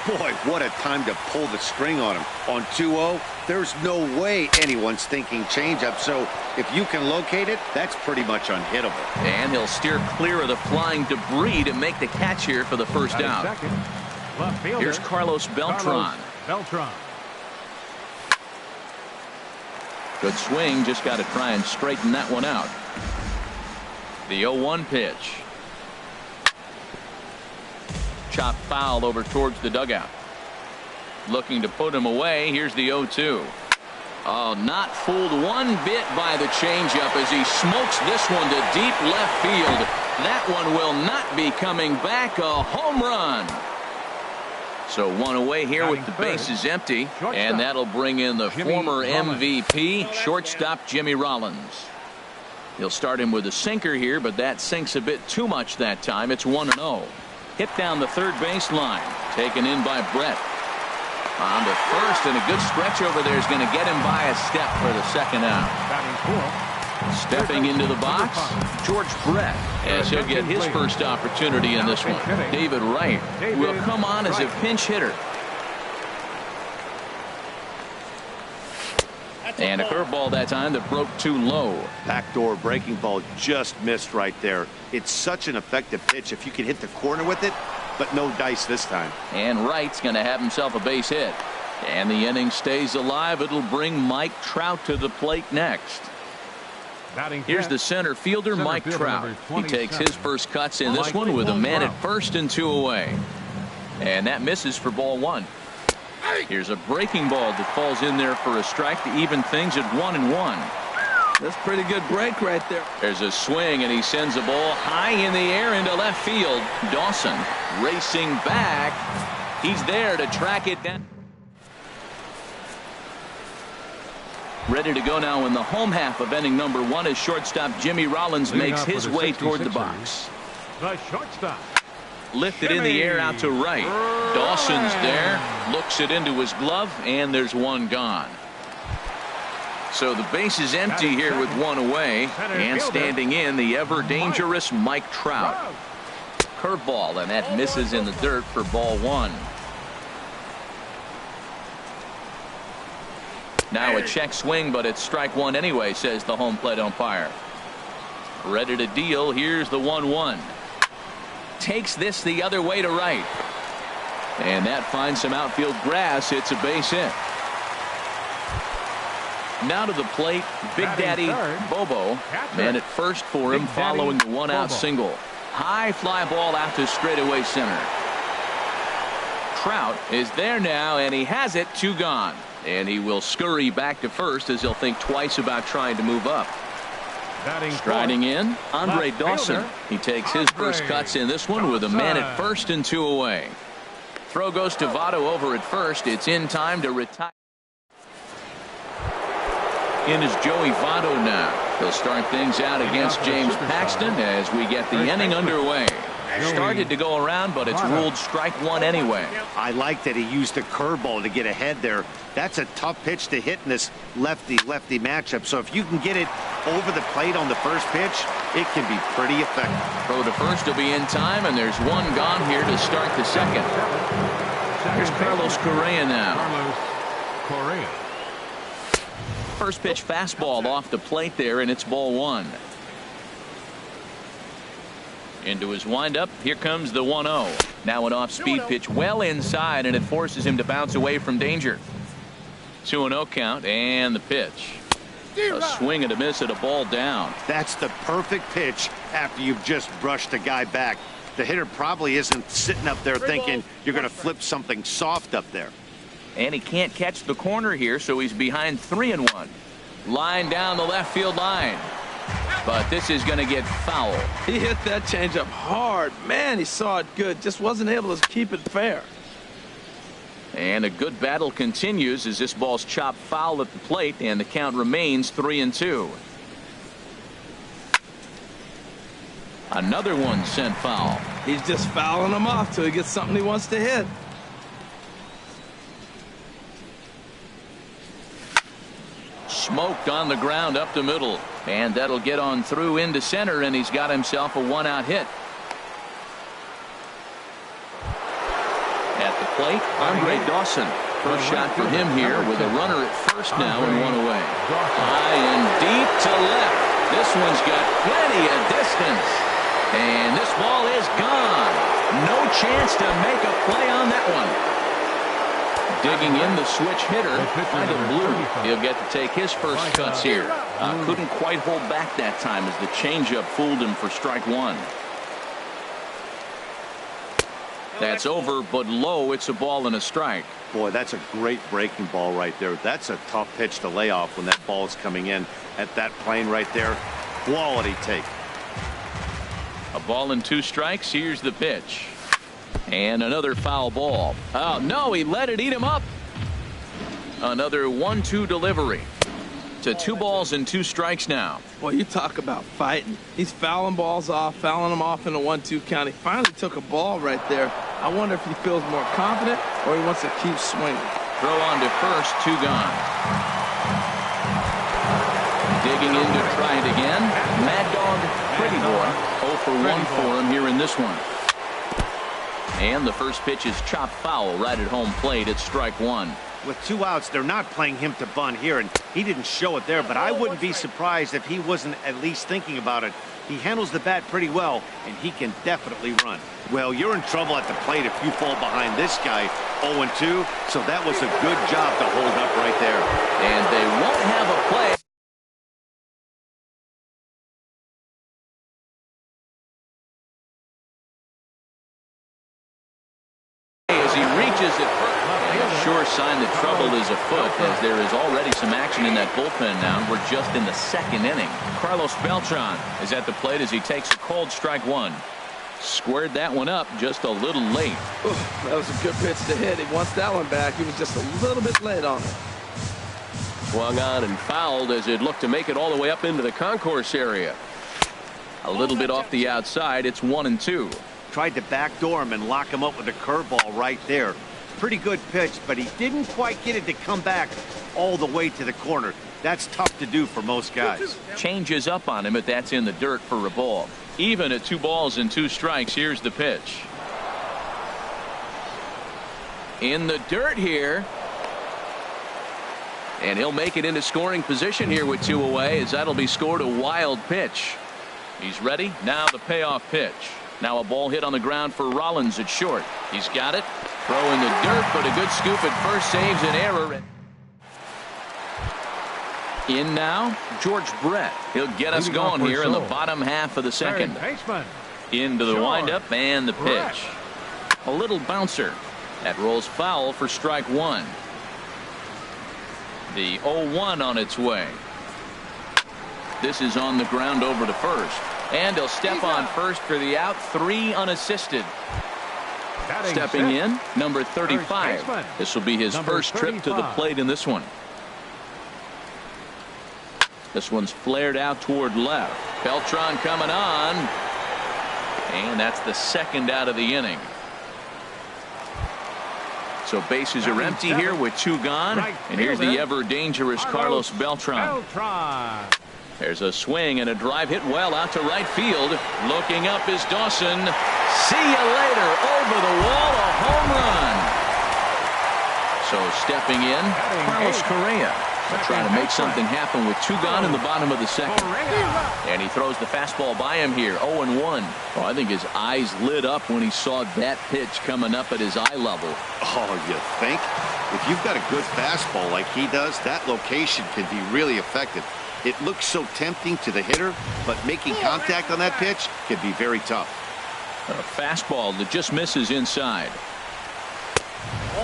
Boy, what a time to pull the string on him. On 2-0, there's no way anyone's thinking changeup. So if you can locate it, that's pretty much unhittable. And he'll steer clear of the flying debris to make the catch here for the first out. Here's Carlos Beltran. Good swing, just got to try and straighten that one out. The 0-1 pitch. Chop foul over towards the dugout. Looking to put him away. Here's the 0-2. Oh, not fooled one bit by the changeup as he smokes this one to deep left field. That one will not be coming back. A home run. So one away here with the bases empty, and that'll bring in the former MVP, shortstop Jimmy Rollins. He'll start him with a sinker here, but that sinks a bit too much that time. It's 1-0. Hit down the third baseline. Taken in by Brett. On to first, and a good stretch over there is going to get him by a step for the second out. Stepping into the box, George Brett, as he'll get his first opportunity in this one. David Wright will come on as a pinch hitter. And a curveball that time that broke too low. Backdoor breaking ball just missed right there. It's such an effective pitch if you can hit the corner with it, but no dice this time. And Wright's going to have himself a base hit. And the inning stays alive. It'll bring Mike Trout to the plate next. Here's the center fielder, Mike Trout. He takes his first cuts in this one with a man at first and 2 away. And that misses for ball 1. Here's a breaking ball that falls in there for a strike to even things at 1-1. That's pretty good break right there. There's a swing, and he sends a ball high in the air into left field. Dawson racing back. He's there to track it down. Ready to go now in the home half of inning number 1 as shortstop Jimmy Rollins makes his way toward the box. The shortstop. Lifted in the air out to right. Dawson's there, looks it into his glove, and there's one gone. So the base is empty here with one away, and standing in the ever dangerous Mike Trout. Curveball, and that misses in the dirt for ball 1. Now a check swing, but it's strike 1 anyway, says the home plate umpire. Ready to deal. Here's the 1-1. Takes this the other way to right. And that finds some outfield grass. It's a base hit. Now to the plate, Big Daddy Bobo. Man at first for him following the 1-out single. High fly ball out to straightaway center. Trout is there now, and he has it. 2 gone. And he will scurry back to first as he'll think twice about trying to move up. Striding in, Andre Dawson. He takes his first cuts in this one with a man at first and 2 away. Throw goes to Votto over at first. It's in time to retire. In is Joey Votto now. He'll start things out against James Paxton as we get the inning underway. Started to go around, but it's ruled strike 1 anyway. I like that he used a curveball to get ahead there. That's a tough pitch to hit in this lefty-lefty matchup. So if you can get it over the plate on the first pitch, it can be pretty effective. Throw to first will be in time, and there's one gone here to start the second. Here's Carlos Correa now. First pitch fastball off the plate there, and it's ball 1. Into his windup. Here comes the 1-0. Now an off-speed pitch well inside, and it forces him to bounce away from danger. 2-0 count, and the pitch. A swing and a miss at a ball down. That's the perfect pitch after you've just brushed a guy back. The hitter probably isn't sitting up there thinking you're going to flip something soft up there. And he can't catch the corner here, so he's behind 3-1. Line down the left field line. But this is going to get foul. He hit that changeup hard. Man, he saw it good. Just wasn't able to keep it fair. And a good battle continues as this ball's chopped foul at the plate, and the count remains 3-2. Another one sent foul. He's just fouling them off till he gets something he wants to hit. Smoked on the ground up the middle. And that'll get on through into center, and he's got himself a one-out hit. At the plate, Andre Dawson. First shot for him here with a runner at first now and one away. High and deep to left. This one's got plenty of distance. And this ball is gone. No chance to make a play on that one. Digging in the switch hitter, Final Blue. He'll get to take his first cuts here. Couldn't quite hold back that time as the changeup fooled him for strike one. That's over, but low. It's a ball and a strike. Boy, that's a great breaking ball right there. That's a tough pitch to lay off when that ball is coming in at that plane right there. Quality take. A ball and 2 strikes. Here's the pitch. And another foul ball. Oh, no, he let it eat him up. Another 1-2 delivery. To 2 balls and 2 strikes now. Boy, you talk about fighting. He's fouling balls off, fouling them off in a 1-2 count. He finally took a ball right there. I wonder if he feels more confident or he wants to keep swinging. Throw on to first, 2 gone. Digging in to try it again. Mad Dog, Pretty Boy. 0 for 1 for him here in this one. And the first pitch is chopped foul right at home plate. It's strike one. With 2 outs, they're not playing him to bunt here, and he didn't show it there, but I wouldn't be surprised if he wasn't at least thinking about it. He handles the bat pretty well, and he can definitely run. Well, you're in trouble at the plate if you fall behind this guy 0-2, so that was a good job to hold up right there. And they won't have a play. As he reaches it first. Sure sign that trouble is afoot, as there is already some action in that bullpen now. We're just in the 2nd inning. Carlos Beltran is at the plate as he takes a cold strike one. Squared that one up just a little late. That was a good pitch to hit. He wants that one back. He was just a little bit late on it. Swung on and fouled as it looked to make it all the way up into the concourse area. A little bit off the outside. It's 1-2. Tried to backdoor him and lock him up with a curveball right there. Pretty good pitch, but he didn't quite get it to come back all the way to the corner. That's tough to do for most guys. Changes up on him, but that's in the dirt for a ball. Even at 2 balls and 2 strikes. Here's the pitch. In the dirt here. And he'll make it into scoring position here with 2 away, as that'll be scored a wild pitch. He's ready. Now the payoff pitch. Now a ball hit on the ground for Rollins at short. He's got it. Throw in the dirt, but a good scoop at first saves an error. In now, George Brett. He'll get us going here in the bottom half of the 2nd. Into the windup and the pitch. A little bouncer. That rolls foul for strike one. The 0-1 on its way. This is on the ground over to first. And he'll step on first for the out. 3 unassisted. Stepping in, number 35. This will be his first trip to the plate in this one. This one's flared out toward left. Beltran coming on. And that's the 2nd out of the inning. So bases are empty here with 2 gone. And here's the ever dangerous Carlos Beltran. There's a swing and a drive hit well out to right field. Looking up is Dawson. See you later. Over the wall, a home run. So stepping in, Carlos Correa. Trying to make something happen with 2 gone in the bottom of the second. And he throws the fastball by him here, 0-1. Oh, I think his eyes lit up when he saw that pitch coming up at his eye level. Oh, you think? If you've got a good fastball like he does, that location can be really effective. It looks so tempting to the hitter, but making contact on that pitch can be very tough. A fastball that just misses inside.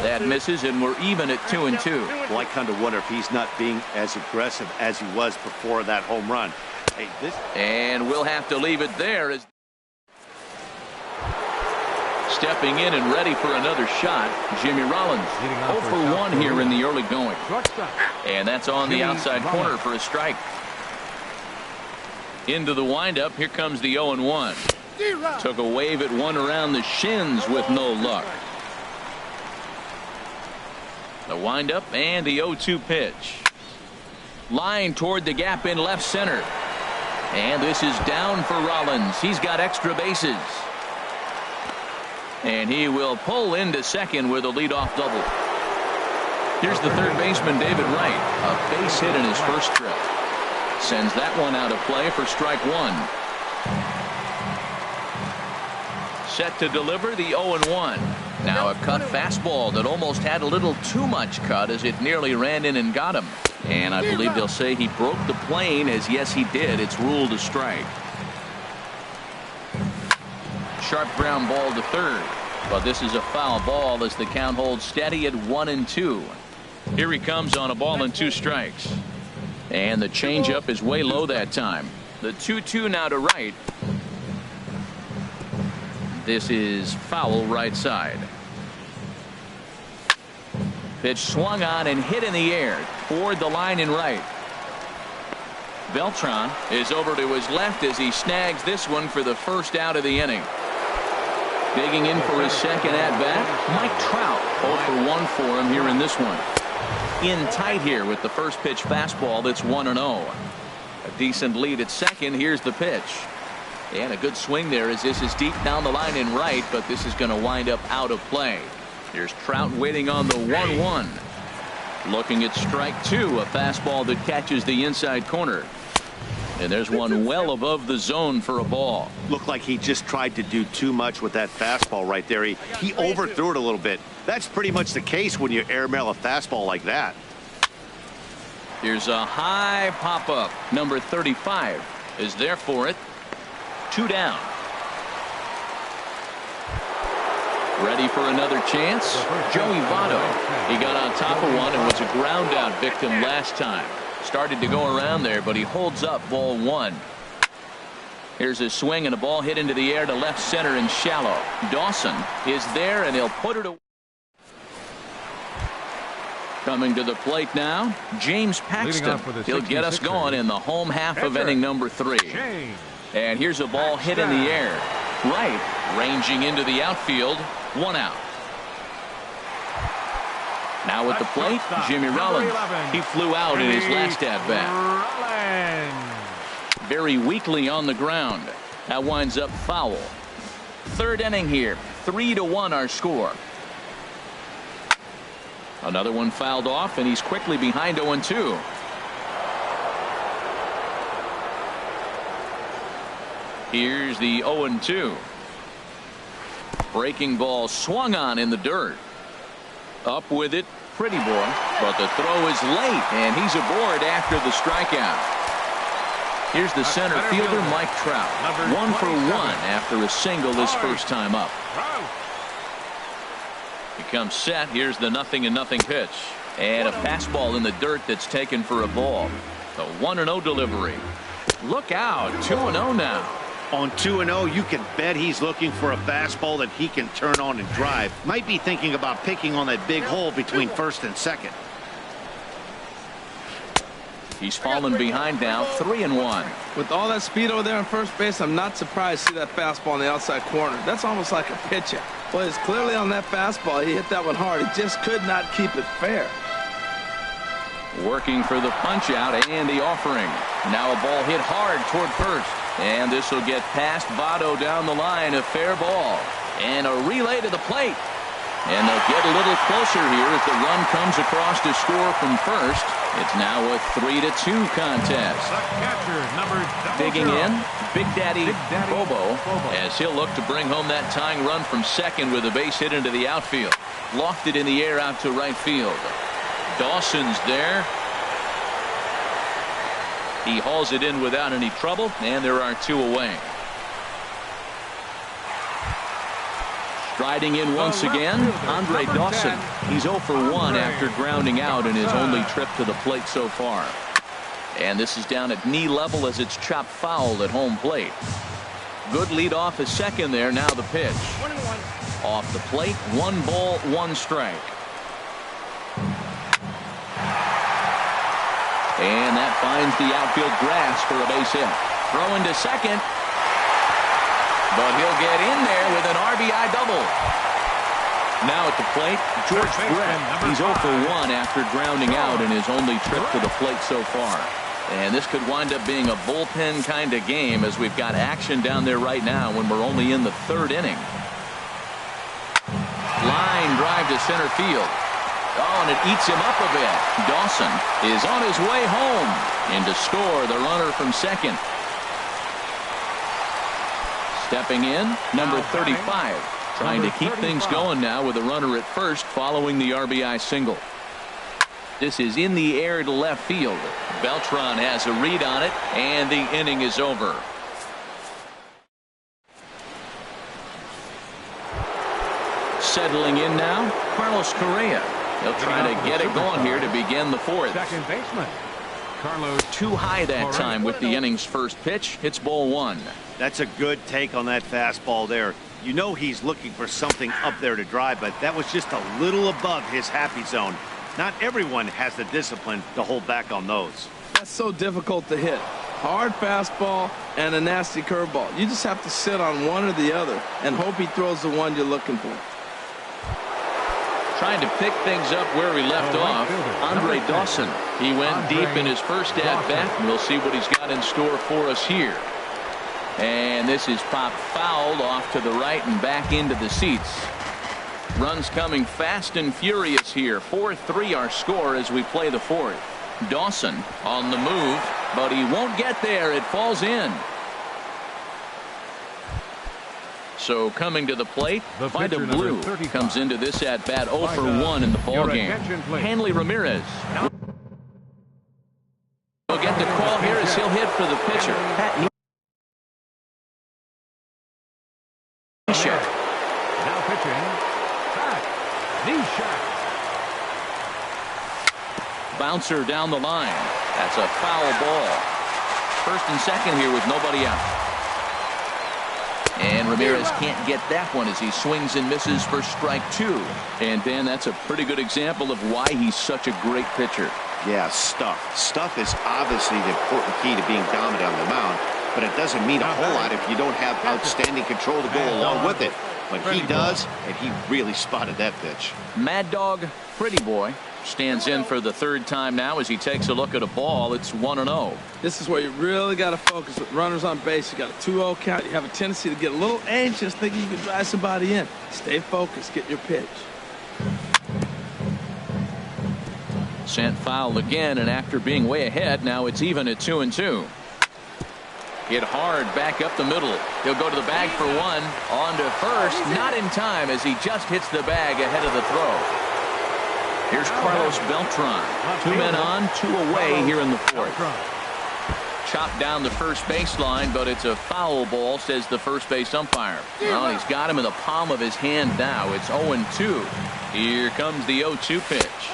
That misses, and we're even at 2-2. Well, I kind of wonder if he's not being as aggressive as he was before that home run. Hey, and we'll have to leave it there. As stepping in and ready for another shot, Jimmy Rollins. 0 for 1 here in the early going. And that's on the outside corner for a strike. Into the windup. Here comes the 0-1. Took a wave at one around the shins with no luck. The windup and the 0-2 pitch. Line toward the gap in left center. And this is down for Rollins. He's got extra bases. And he will pull into second with a leadoff double. Here's the third baseman, David Wright. A base hit in his first trip. Sends that one out of play for strike 1. Set to deliver the 0-1. Now a cut fastball that almost had a little too much cut as it nearly ran in and got him. And I believe they'll say he broke the plane, as yes he did. It's ruled a strike. Sharp ground ball to third. But this is a foul ball as the count holds steady at 1-2. Here he comes on a ball and 2 strikes. And the changeup is way low that time. The 2-2 now to right. This is foul right side. Pitch swung on and hit in the air toward the line and right. Beltran is over to his left as he snags this one for the first out of the inning. Digging in for his second at-bat, Mike Trout. 0 for 1 for him here in this one. In tight here with the first pitch fastball that's 1-0. A decent lead at second. Here's the pitch. And a good swing there as this is deep down the line and right, but this is going to wind up out of play. Here's Trout waiting on the 1-1. Looking at strike 2, a fastball that catches the inside corner. And there's one well above the zone for a ball. Looked like he just tried to do too much with that fastball right there. He overthrew it a little bit. That's pretty much the case when you airmail a fastball like that. Here's a high pop-up. Number 35 is there for it. 2 down. Ready for another chance? Joey Votto. He got on top of one and was a ground out victim last time. Started to go around there, but he holds up ball 1. Here's a swing and a ball hit into the air to left center and shallow. Dawson is there and he'll put it away. Coming to the plate now, James Paxton. He'll get us going in the home half of inning number 3. And here's a ball hit in the air. Right, ranging into the outfield. 1 out. Now at the plate, Jimmy Rollins. He flew out in his last at-bat. Very weakly on the ground. That winds up foul. Third inning here. 3-1 our score. Another one fouled off, and he's quickly behind 0-2. Here's the 0-2. Breaking ball swung on in the dirt. Up with it, pretty boy, but the throw is late, and he's aboard after the strikeout. Here's the center fielder, Mike Trout. 1 for 1 after a single this first time up. He comes set. Here's the 0-0 pitch. And a fastball in the dirt that's taken for a ball. The 1-0 delivery. Look out, 2-0 now. On 2-0, you can bet he's looking for a fastball that he can turn on and drive. Might be thinking about picking on that big hole between first and second. He's fallen behind now, 3-1. With all that speed over there on first base, I'm not surprised to see that fastball on the outside corner. That's almost like a pitcher. Well, it's clearly on that fastball. He hit that one hard. He just could not keep it fair. Working for the punch out and the offering. Now a ball hit hard toward first. And this will get past Votto down the line. A fair ball. And a relay to the plate. And they'll get a little closer here as the run comes across to score from first. It's now a 3-2 contest. Digging in, Big Daddy Bobo, as he'll look to bring home that tying run from second with a base hit into the outfield. Lofted in the air out to right field. Dawson's there. He hauls it in without any trouble, and there are two away. Striding in once again, Andre Dawson. He's 0 for 1 after grounding out in his only trip to the plate so far. And this is down at knee level as it's chopped foul at home plate. Good lead off at second there. Now the pitch. Off the plate, 1 ball, 1 strike. And that finds the outfield grass for a base hit. Throw into second. But he'll get in there with an RBI double. Now at the plate, George Brett. He's 0 for 1 after grounding out in his only trip to the plate so far. And this could wind up being a bullpen kind of game as we've got action down there right now when we're only in the 3rd inning. Line drive to center field. Oh, and it eats him up a bit. Dawson is on his way home. And to score the runner from second. Stepping in, number 35. Trying to keep things going now with a runner at first following the RBI single. This is in the air to left field. Beltran has a read on it, and the inning is over. Settling in now, Carlos Correa. He'll try to get it going here to begin the 4th. Second baseman, Carlos. Too high that time with the inning's first pitch. It's ball 1. That's a good take on that fastball there. You know he's looking for something up there to drive, but that was just a little above his happy zone. Not everyone has the discipline to hold back on those. That's so difficult to hit. Hard fastball and a nasty curveball. You just have to sit on one or the other and hope he throws the one you're looking for. Trying to pick things up where we left off, Andre Dawson. He went deep in his first at-bat, and we'll see what he's got in store for us here. And this is popped fouled off to the right and back into the seats. Runs coming fast and furious here. 4-3 our score as we play the 4th. Dawson on the move, but he won't get there. It falls in. So coming to the plate, Vida Blue comes into this at-bat 0 for 1 in the ballgame. Hanley Ramirez will get the call here as he'll hit for the pitcher. Now pitching, Pat Neshek. Bouncer down the line. That's a foul ball. First and second here with nobody out. And Ramirez can't get that one as he swings and misses for strike 2. And Dan, that's a pretty good example of why he's such a great pitcher. Yeah, stuff. Stuff is obviously the important key to being dominant on the mound, but it doesn't mean a whole lot if you don't have outstanding control to go along with it. But he does, and he really spotted that pitch. Mad Dog Pretty Boy stands in for the 3rd time now as he takes a look at a ball. It's 1-0. This is where you really got to focus with runners on base. You got a 2-0 count. You have a tendency to get a little anxious thinking you can drive somebody in. Stay focused. Get your pitch. Sent foul again, and after being way ahead, now it's even at 2-2. Hit hard back up the middle. He'll go to the bag for 1. On to first. Not in time as he just hits the bag ahead of the throw. Here's Carlos Beltran. 2 men on, 2 away here in the 4th. Chopped down the first baseline, but it's a foul ball, says the first base umpire. Well, he's got him in the palm of his hand now. It's 0-2. Here comes the 0-2 pitch.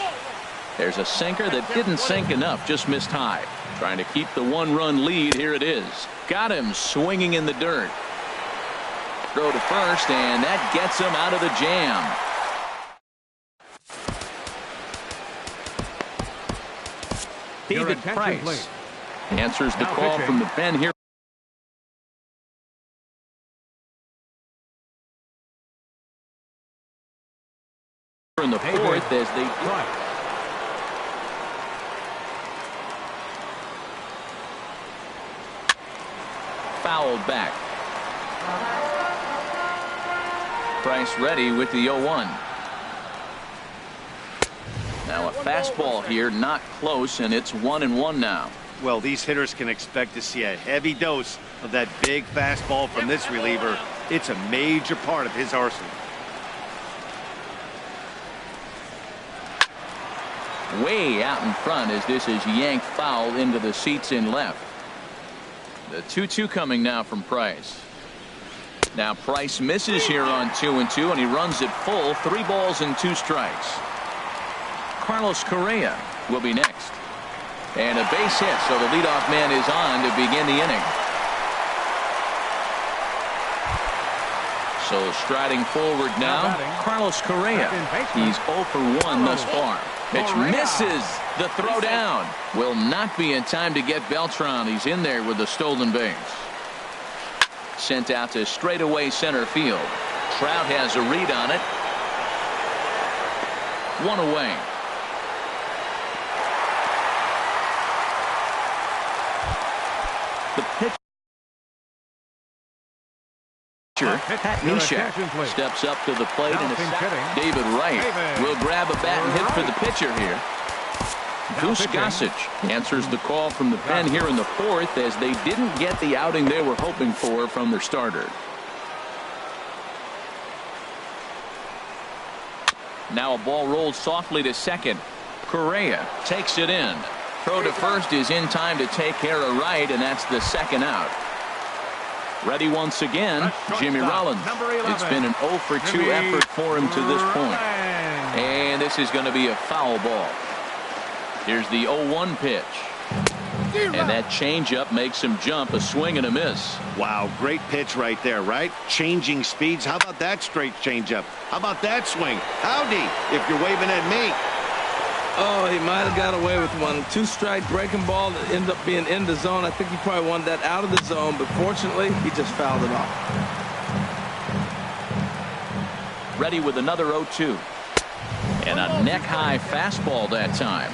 There's a sinker that didn't sink enough, just missed high. Trying to keep the 1-run lead. Here it is. Got him swinging in the dirt. Throw to first, and that gets him out of the jam. David Price answers the call from the pen here in the 4th as they fouled back. Price ready with the 0-1. Now a fastball here, not close, and it's 1-1 now. Well, these hitters can expect to see a heavy dose of that big fastball from this reliever. It's a major part of his arsenal. Way out in front as this is yanked foul into the seats in left. The 2-2 coming now from Price. Now Price misses here on 2-2, and he runs it full. 3 balls and 2 strikes. Carlos Correa will be next. And a base hit, so the leadoff man is on to begin the inning. So striding forward now, Carlos Correa. He's 0 for 1 thus far. Pitch misses. The throw down will not be in time to get Beltran. He's in there with the stolen base. Sent out to straightaway center field. Trout has a read on it. 1 away. The pitcher, Pat Neshek, steps up to the plate, and David Wright will grab a bat and hit for the pitcher here. Goose Gossage answers the call from the pen here in the 4th, as they didn't get the outing they were hoping for from their starter. Now a ball rolls softly to second. Correa takes it in. Throw to first is in time to take care of Wright, and that's the 2nd out. Ready once again, Jimmy Rollins. It's been an 0 for 2 effort for him to this point. And this is going to be a foul ball. Here's the 0-1 pitch. And that changeup makes him jump. A swing and a miss. Wow, great pitch right there, right? Changing speeds. How about that straight changeup? How about that swing? Howdy, if you're waving at me. Oh, he might have got away with one. 2-strike breaking ball that ended up being in the zone. I think he probably wanted that out of the zone, but fortunately, he just fouled it off. Ready with another 0-2. And a neck-high fastball that time.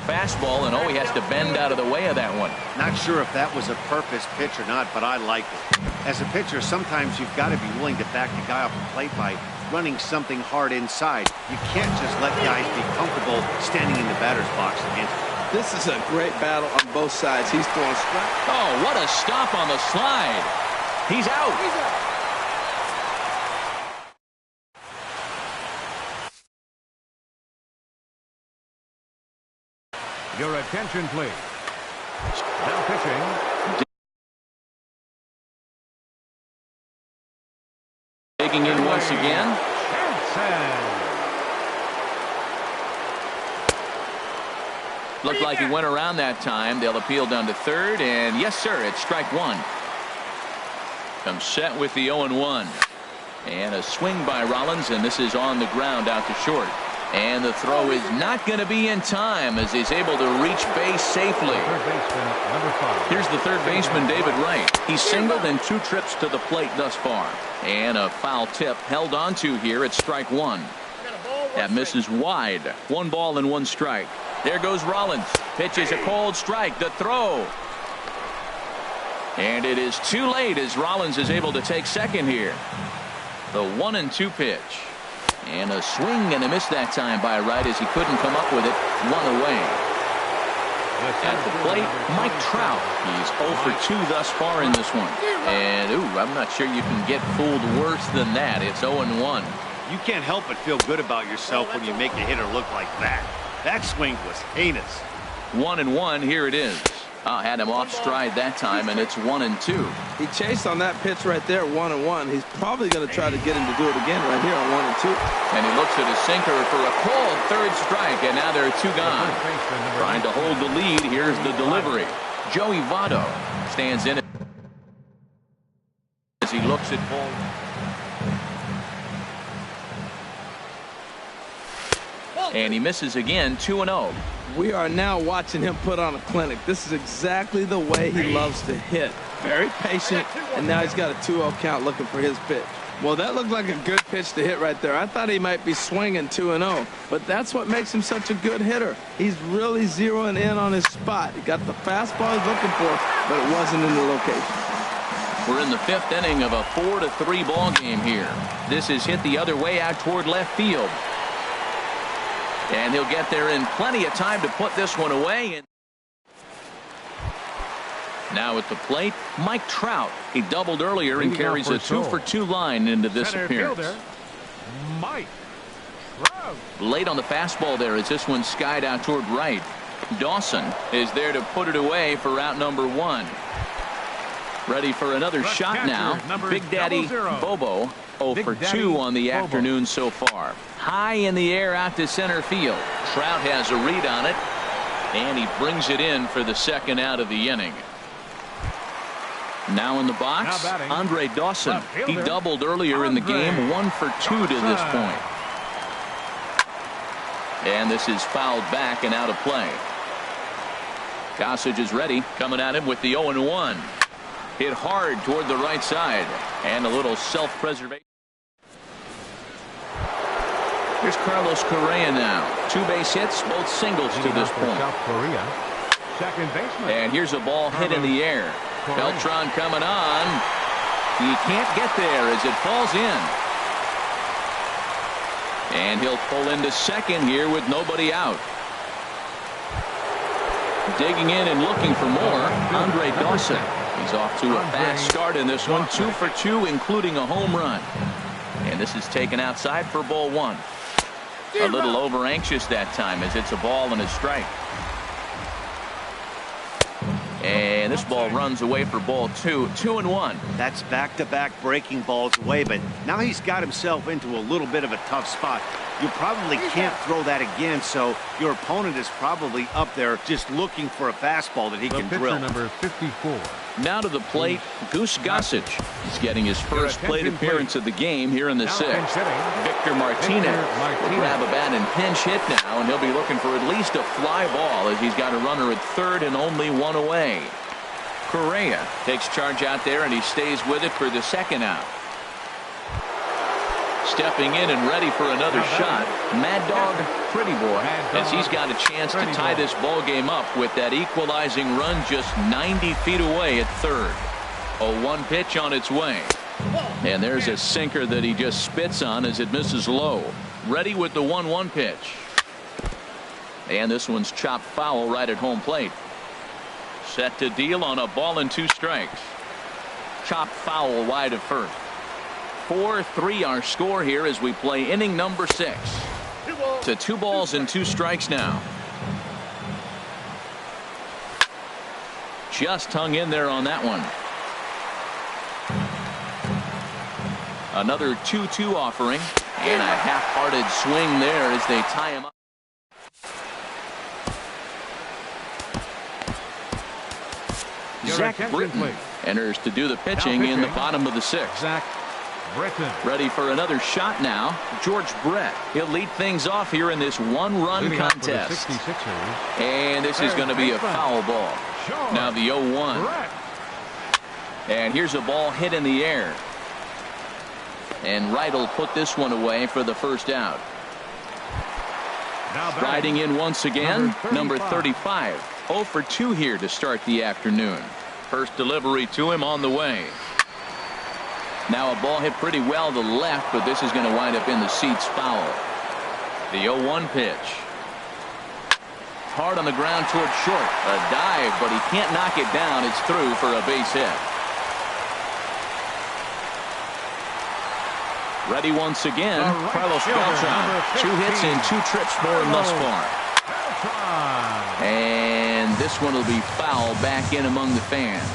Fastball, and he has to bend out of the way of that one. Not sure if that was a purpose pitch or not, but I liked it. As a pitcher, sometimes you've got to be willing to back the guy off the plate by running something hard inside. You can't just let guys be comfortable standing in the batter's box against him. This is a great battle on both sides. He's throwing strike. Oh, what a stop on the slide. He's out. Your attention, please. Now pitching. Taking in once again. Looked like he went around that time. They'll appeal down to 3rd, and yes, sir, it's strike 1. Comes set with the 0-1. And a swing by Rollins, and this is on the ground out to short. And the throw is not going to be in time as he's able to reach base safely. Here's the 3rd baseman, David Wright. He's singled in 2 trips to the plate thus far. And a foul tip held onto here at strike 1. That misses wide. 1 ball and 1 strike. There goes Rollins. Pitches a cold strike. The throw. And it is too late as Rollins is able to take second here. The 1-2 pitch. And a swing and a miss that time by Wright as he couldn't come up with it. 1 away. At the plate, Mike Trout. He's 0 for 2 thus far in this one. And, I'm not sure you can get fooled worse than that. It's 0-1. You can't help but feel good about yourself when you make a hitter look like that. That swing was heinous. 1-1. Here it is. Had him off stride that time, and it's 1-2. He chased on that pitch right there, 1-1. He's probably going to try to get him to do it again right here on 1-2. And he looks at his sinker for a cold 3rd strike, and now there are 2 gone. Trying to hold the lead. Here's the delivery. Joey Votto stands in as he looks at ball. And he misses again. 2-0. We are now watching him put on a clinic. This is exactly the way he loves to hit. Very patient, and now he's got a 2-0 count looking for his pitch. Well, that looked like a good pitch to hit right there. I thought he might be swinging 2-0, but that's what makes him such a good hitter. He's really zeroing in on his spot. He got the fastball he's looking for, but it wasn't in the location. We're in the 5th inning of a 4-3 ball game here. This is hit the other way out toward left field. And he'll get there in plenty of time to put this one away. And now at the plate, Mike Trout. He doubled earlier and carries a 2-for-2 line into this appearance. Mike Trout. Late on the fastball there as this one skied out toward right. Dawson is there to put it away for out number 1. Ready for another shot now. Big Daddy Bobo 0-for-2 on the afternoon so far. High in the air out to center field. Trout has a read on it, and he brings it in for the second out of the inning. Now in the box, Andre Dawson. He doubled earlier in the game, 1-for-2 to this point. And this is fouled back and out of play. Gossage is ready, coming at him with the 0-1. Hit hard toward the right side, and a little self-preservation. Here's Carlos Correa now. 2 base hits, both singles to this point. Second baseman. And here's a ball hit in the air. Beltran coming on. He can't get there as it falls in. And he'll pull into second here with nobody out. Digging in and looking for more, Andre Dawson. He's off to a fast start in this one, 2-for-2, including a home run. And this is taken outside for ball 1. A little over anxious that time as it's a ball and a strike. And this ball runs away for ball 2, 2-1. That's back-to-back breaking balls away, but now he's got himself into a little bit of a tough spot. You probably can't throw that again, so your opponent is probably up there just looking for a fastball that he can drill. Number 54. Now to the plate, Goose Gossage. He's getting his first plate appearance of the game here in the 6th. Victor Martinez will grab a bat and pinch hit now, and he'll be looking for at least a fly ball as he's got a runner at third and only 1 away. Correa takes charge out there, and he stays with it for the second out. Stepping in and ready for another shot, Mad Dog Pretty Boy, as he's got a chance to tie this ball game up with that equalizing run just 90 feet away at third. A 1 pitch on its way. And there's a sinker that he just spits on as it misses low. Ready with the 1-1 pitch. And this one's chopped foul right at home plate. Set to deal on a ball and 2 strikes. Chopped foul wide of first. 4-3 our score here as we play inning number 6. To 2 balls and 2 strikes now. Just hung in there on that one. Another 2-2 offering, and a half-hearted swing there as they tie him up. Zach Britton enters to do the pitching in the bottom of the 6th. Zach Britton. Ready for another shot now. George Brett. He'll lead things off here in this 1-run contest. And this is going to be a foul ball. Now the 0-1. And here's a ball hit in the air. And Wright will put this one away for the first out. Riding in once again, number 35. 0-for-2 here to start the afternoon. First delivery to him on the way. Now a ball hit pretty well to left, but this is going to wind up in the seats foul. The 0-1 pitch. Hard on the ground toward short. A dive, but he can't knock it down. It's through for a base hit. Ready once again, Carlos Beltran. 2 hits and 2 trips for him thus far. And this one will be foul back in among the fans.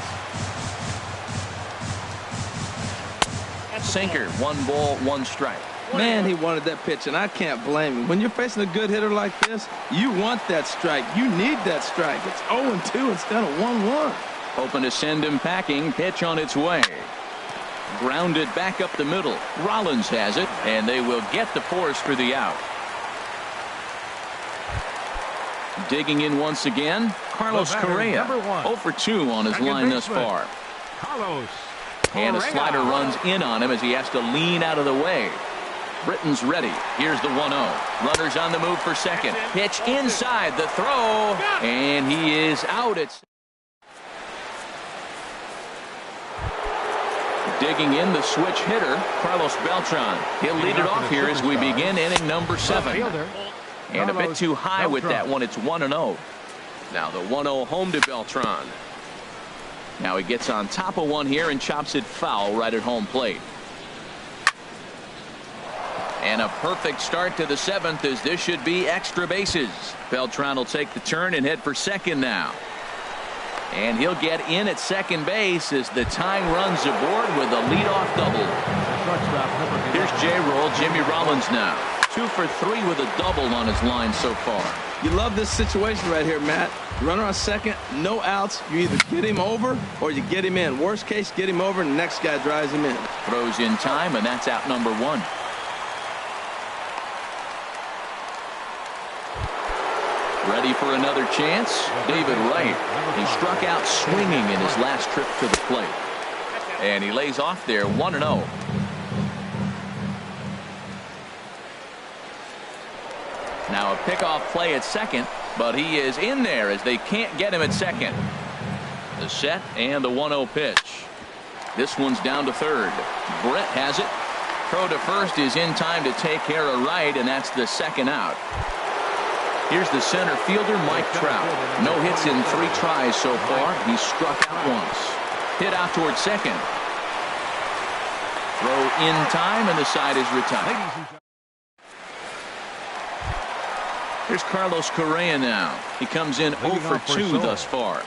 Sinker, 1 ball, 1 strike. Man, he wanted that pitch, and I can't blame him. When you're facing a good hitter like this, you want that strike. You need that strike. It's 0-2 instead of 1-1. Hoping to send him packing. Pitch on its way. Grounded back up the middle. Rollins has it, and they will get the force for the out. Digging in once again, Carlos Correa. 0-for-2 on his line thus far. And a slider runs in on him as he has to lean out of the way. Britton's ready. Here's the 1-0. Runners on the move for second. Pitch inside the throw. And he is out. It's digging in the switch hitter, Carlos Beltran. He'll lead it off here as we begin inning number 7. And a bit too high with that one. It's 1-0. Now the 1-0 home to Beltran. Now he gets on top of one here and chops it foul right at home plate. And a perfect start to the 7th, as this should be extra bases. Beltran will take the turn and head for second now. And he'll get in at second base as the tying runs aboard with a leadoff double. Here's J-Roll, Jimmy Rollins now. 2 for 3 with a double on his line so far. You love this situation right here, Matt. Runner on second, no outs. You either get him over or you get him in. Worst case, get him over and the next guy drives him in. Throws in time, and that's out number 1. Ready for another chance? David Wright. He struck out swinging in his last trip to the plate. And he lays off there, 1-0. Now a pickoff play at second, but he is in there as they can't get him at second. The set and the 1-0 pitch. This one's down to third. Brett has it. Throw to first is in time to take care of Wright, and that's the second out. Here's the center fielder, Mike Trout. No hits in 3 tries so far. He struck out once. Hit out towards second. Throw in time, and the side is retired. Here's Carlos Correa now. He comes in 0 for 2 thus far.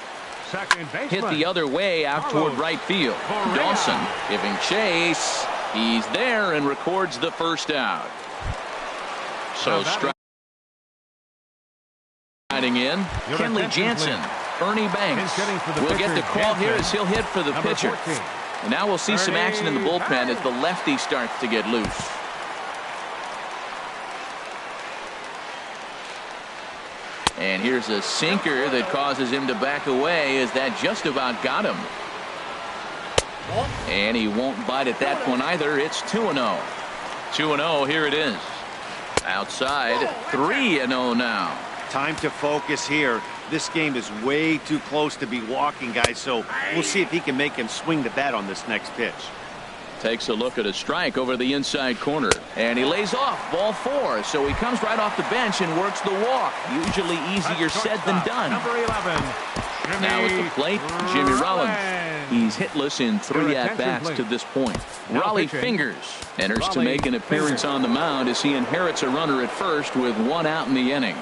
Hit the other way out toward right field. Dawson giving chase. He's there and records the first out. So striding in, Kenley Jansen, Ernie Banks will get the call here as he'll hit for the pitcher. And now we'll see some action in the bullpen as the lefty starts to get loose. And here's a sinker that causes him to back away, as that just about got him. And he won't bite at that one either. It's 2-0. 2-0, here it is. Outside, 3-0 now. Time to focus here. This game is way too close to be walking, guys, so we'll see if he can make him swing the bat on this next pitch. Takes a look at a strike over the inside corner, and he lays off, ball 4. So he comes right off the bench and works the walk. Usually easier said than done. Number 11, now at the plate, Jimmy Rollins. He's hitless in 3 at-bats to this point. Raleigh Fingers enters to make an appearance on the mound as he inherits a runner at first with 1 out in the inning.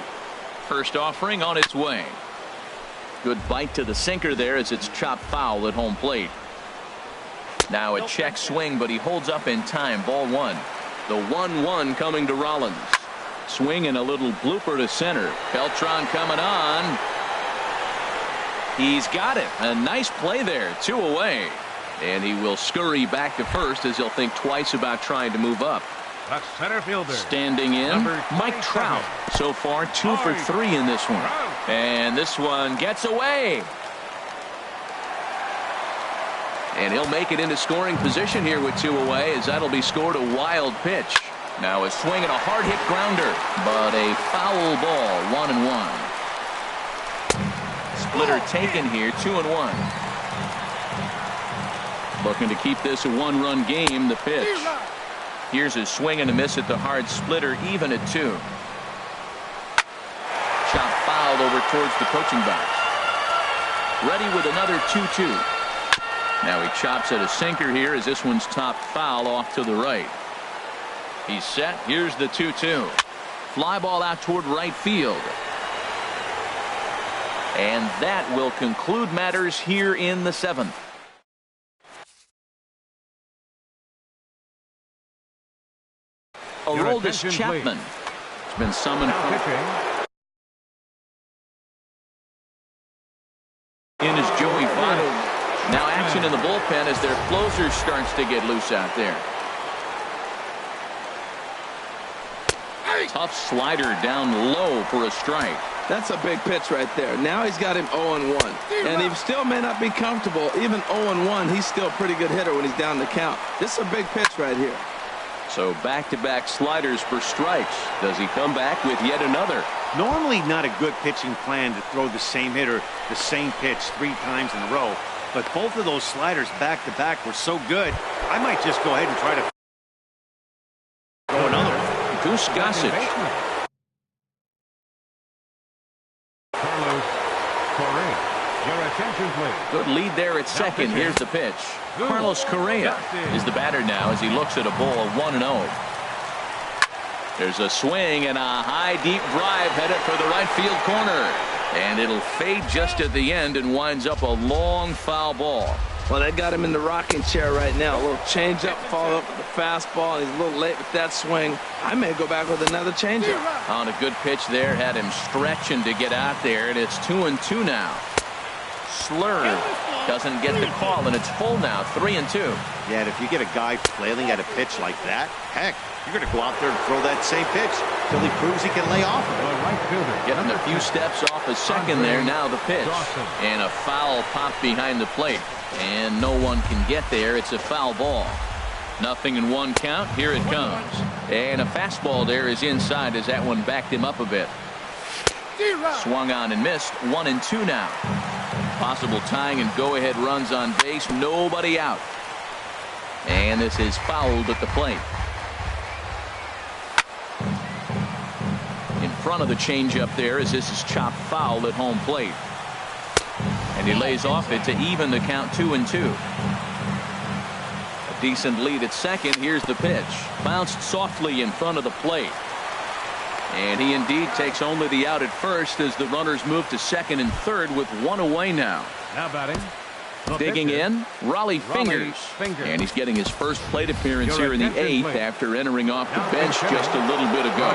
First offering on its way. Good bite to the sinker there as it's chopped foul at home plate. Now a check swing, but he holds up in time. Ball 1. The 1-1 coming to Rollins. Swing and a little blooper to center. Beltran coming on. He's got it. A nice play there. 2 away. And he will scurry back to first as he'll think twice about trying to move up. the center fielder. Standing in, Mike Trout. So far 2 for 3 in this one. And this one gets away. And he'll make it into scoring position here with 2 away, as that'll be scored a wild pitch. Now a swing and a hard hit grounder, but a foul ball. 1-1. Splitter taken here. 2-1. Looking to keep this a 1-run game. The pitch. Here's a swing and a miss at the hard splitter, even at 2. Chop fouled over towards the coaching box. Ready with another 2-2. Now he chops at a sinker here as this one's topped foul off to the right. He's set. Here's the 2-2. Fly ball out toward right field. And that will conclude matters here in the 7th. Aroldis Chapman has been summoned in as Joey Votto. Now action in the bullpen as their closer starts to get loose out there. Tough slider down low for a strike. That's a big pitch right there. Now he's got him 0-1. And he still may not be comfortable. Even 0-1, he's still a pretty good hitter when he's down the count. This is a big pitch right here. So back-to-back sliders for strikes. Does he come back with yet another? Normally not a good pitching plan to throw the same hitter the same pitch 3 times in a row. But both of those sliders back-to-back were so good, I might just go ahead and try to throw another one. Goose Gossage complete. Good lead there at second. Here's the pitch. Carlos Correa is the batter now as he looks at a ball of 1-0. There's a swing and a high deep drive headed for the right field corner. And it'll fade just at the end and winds up a long foul ball. Well, they got him in the rocking chair right now. A little changeup, follow up with the fastball. He's a little late with that swing. I may go back with another changeup. On a good pitch there, had him stretching to get out there, and it's 2-2 now. Slurve doesn't get the call, and it's full now, 3-2. Yeah, and if you get a guy flailing at a pitch like that, heck, you're going to go out there and throw that same pitch till he proves he can lay off. The right fielder. Getting a few steps off a second there, now the pitch. And a foul pop behind the plate. And no one can get there. It's a foul ball. 0-1 count. Here it comes. And a fastball there is inside as that one backed him up a bit. Swung on and missed. 1-2 now. Possible tying and go-ahead runs on base. Nobody out. And this is fouled at the plate. In front of the changeup there as this is chopped foul at home plate. And he lays off it to even the count 2-2. A decent lead at second. Here's the pitch. Bounced softly in front of the plate. And he indeed takes only the out at first as the runners move to second and third with one away now. Now batting. Digging in, Raleigh Fingers. And he's getting his first plate appearance here in the 8th after entering off the bench just a little bit ago.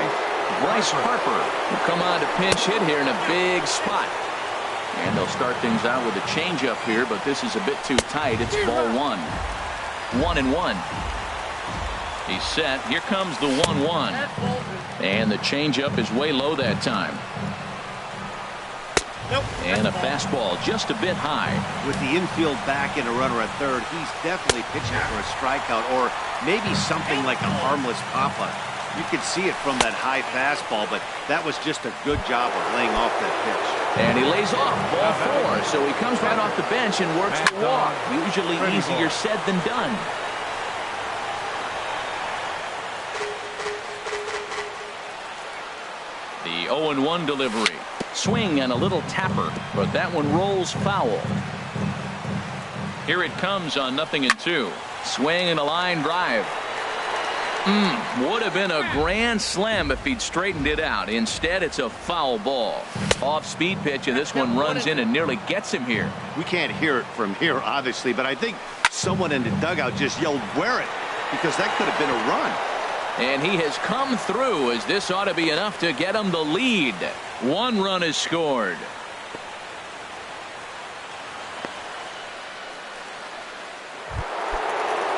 Bryce Harper will come on to pinch hit here in a big spot. And they'll start things out with a changeup here, but this is a bit too tight. It's ball 1. 1-1. He's set. Here comes the 1-1. And the changeup is way low that time. And a fastball just a bit high. With the infield back and a runner at third, he's definitely pitching for a strikeout or maybe something like a harmless pop-up. You could see it from that high fastball, but that was just a good job of laying off that pitch. And he lays off ball 4, so he comes right off the bench and works the walk. Usually easier said than done. The 0-1 delivery. Swing and a little tapper, but that one rolls foul. Here it comes on 0-2. Swing and a line drive. Would have been a grand slam if he'd straightened it out. Instead, it's a foul ball. Off-speed pitch, and this one runs in and nearly gets him here. We can't hear it from here, obviously, but I think someone in the dugout just yelled, "Wear it," because that could have been a run. And he has come through as this ought to be enough to get him the lead. 1 run is scored.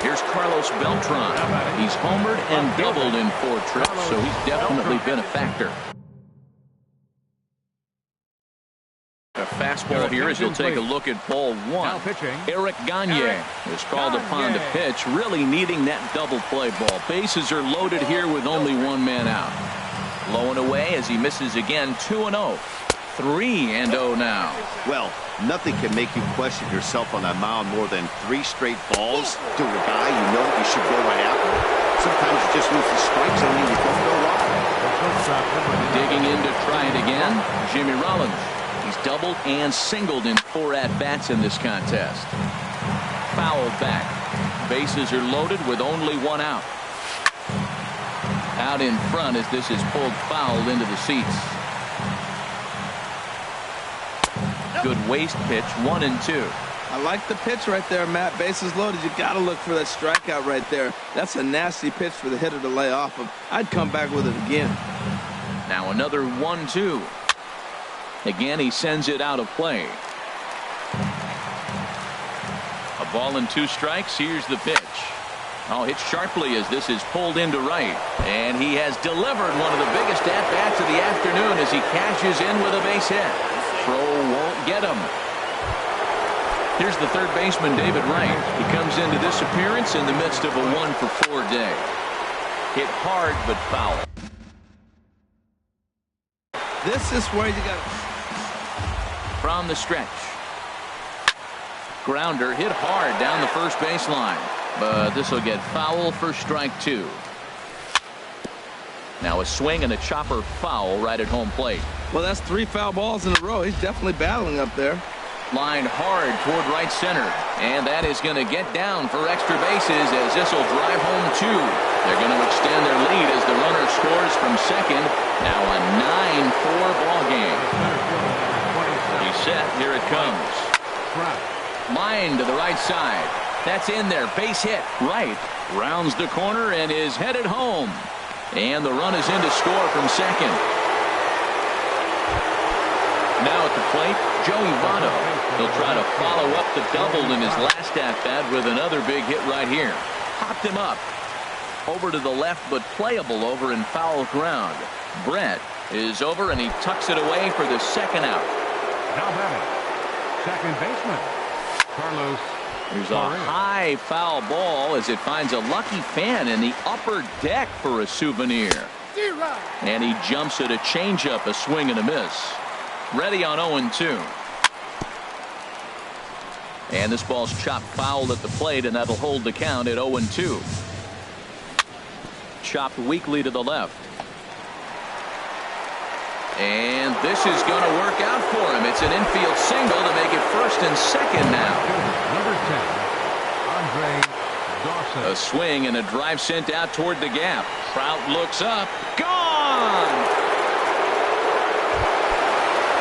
Here's Carlos Beltran. He's homered and doubled in 4 trips, so he's definitely been a factor. A fastball here as he'll take a look at ball 1. Eric Gagne is called upon to pitch, really needing that double play ball. Bases are loaded here with only 1 man out. Low and away as he misses again. 2-0. 3-0 now. Well, nothing can make you question yourself on that mound more than 3 straight balls to a guy you know you should go right after. Sometimes you just lose the strike zone and you don't know why. Digging in to try it again, Jimmy Rollins. He's doubled and singled in 4 at-bats in this contest. Fouled back. Bases are loaded with only 1 out. Out in front as this is pulled foul into the seats. Good waist pitch, 1-2. I like the pitch right there, Matt. Bases loaded. You got to look for that strikeout right there. That's a nasty pitch for the hitter to lay off of. I'd come back with it again. Now another 1-2. Again, he sends it out of play. A ball and 2 strikes. Here's the pitch. Oh, hit sharply as this is pulled into right. And he has delivered one of the biggest at-bats of the afternoon as he cashes in with a base hit. Throw won't get him. Here's the third baseman, David Wright. He comes into this appearance in the midst of a 1-for-4 day. Hit hard, but foul. This is where you got from the stretch. Grounder hit hard down the first baseline, but this will get foul for strike 2. Now a swing and a chopper foul right at home plate. Well, that's 3 foul balls in a row. He's definitely battling up there. Lined hard toward right center. And that is going to get down for extra bases as this will drive home 2. They're going to extend their lead as the runner scores from second. Now a 9-4 ball game. He's set. Here it comes. Line to the right side. That's in there. Base hit. Right. Rounds the corner and is headed home. And the run is in to score from second. Now at the plate, Joey Votto. He'll try to follow up the double in his last at-bat with another big hit right here. Popped him up. Over to the left, but playable over in foul ground. Brett is over, and he tucks it away for the second out. Now batting, second baseman, Carlos. There's a high foul ball as it finds a lucky fan in the upper deck for a souvenir. And he jumps at a changeup, a swing and a miss. Ready on 0-2. And this ball's chopped foul at the plate, and that'll hold the count at 0-2. Chopped weakly to the left. And this is going to work out for him. It's an infield single to make it first and second now. Number 10, Andre Dawson. A swing and a drive sent out toward the gap. Trout looks up. Gone!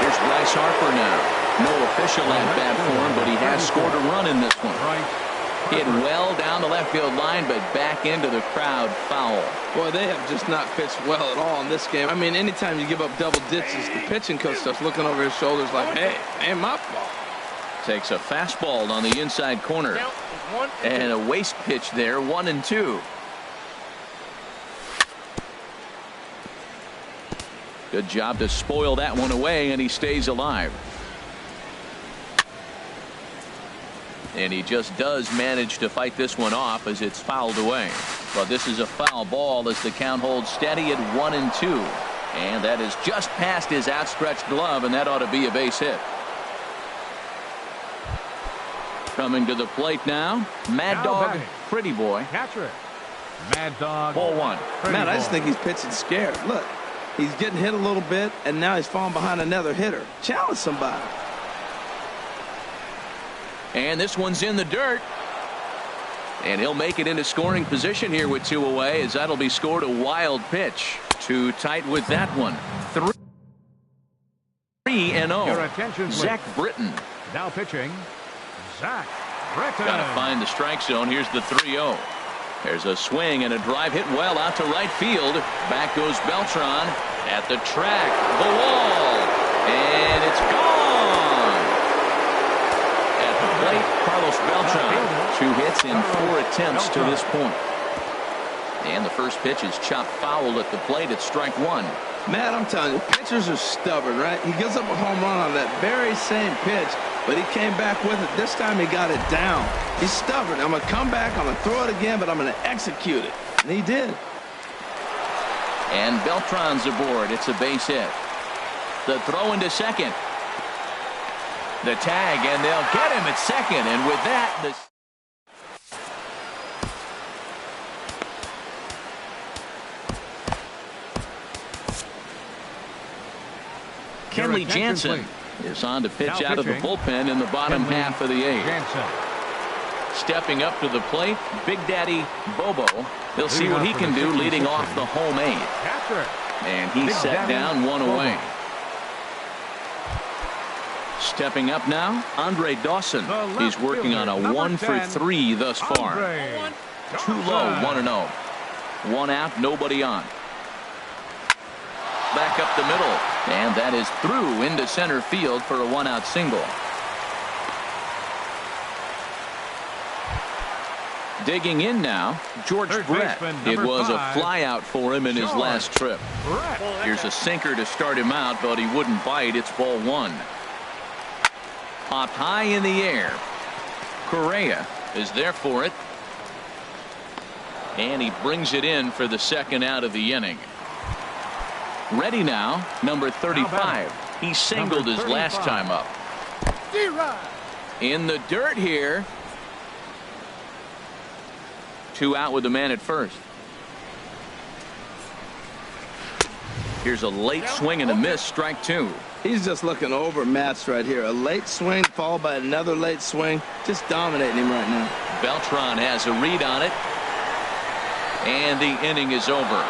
Here's Bryce Harper now. No official at-bat for him, but he has scored a run in this one. Hit well down the left field line, but back into the crowd, foul. Boy, they have just not pitched well at all in this game. I mean, anytime you give up double digits, the pitching coach starts looking over his shoulders like, hey, ain't my fault. Takes a fastball on the inside corner. And a waste pitch there, 1-2. Good job to spoil that one away, and he stays alive. And he just does manage to fight this one off as it's fouled away. But this is a foul ball as the count holds steady at 1-2. And that is just past his outstretched glove, and that ought to be a base hit. Coming to the plate now, Mad Dog, Pretty Boy. Catcher, Mad Dog. Ball 1. Man, I just think he's pitching scared. Look, he's getting hit a little bit, and now he's falling behind another hitter. Challenge somebody. And this one's in the dirt. And he'll make it into scoring position here with 2 away, as that'll be scored a wild pitch. Too tight with that one. 3-0. Zach Britton. Now pitching, Zach Britton. Got to find the strike zone. Here's the 3-0. There's a swing and a drive hit well out to right field. Back goes Beltran at the track. The wall. And it's gone. Carlos Beltran, 2 hits in 4 attempts to this point. And the first pitch is chopped foul at the plate at strike 1. Matt, I'm telling you, pitchers are stubborn, right? He gives up a home run on that very same pitch, but he came back with it. This time he got it down. He's stubborn. I'm going to come back, I'm going to throw it again, but I'm going to execute it. And he did. And Beltran's aboard. It's a base hit. The throw into second. The tag, and they'll get him at second. And with that, the Kenley Jansen is on to pitch out of the bullpen in the bottom half of the 8th. Stepping up to the plate, Big Daddy Bobo. He'll see what he can do leading off the home 8th. And he's set down 1 away. Stepping up now, Andre Dawson. He's working on a 1-for-3 thus far. Too low, 1-0. 1 out, nobody on. Back up the middle, and that is through into center field for a 1-out single. Digging in now, George Brett. It was a flyout for him in his last trip. Here's a sinker to start him out, but he wouldn't bite. It's ball 1. Popped high in the air. Correa is there for it. And he brings it in for the second out of the inning. Ready now, number 35. He singled his last time up. In the dirt here. 2 out with the man at first. Here's a late swing and a miss, strike 2. He's just looking overmatched right here. A late swing followed by another late swing. Just dominating him right now. Beltran has a read on it. And the inning is over.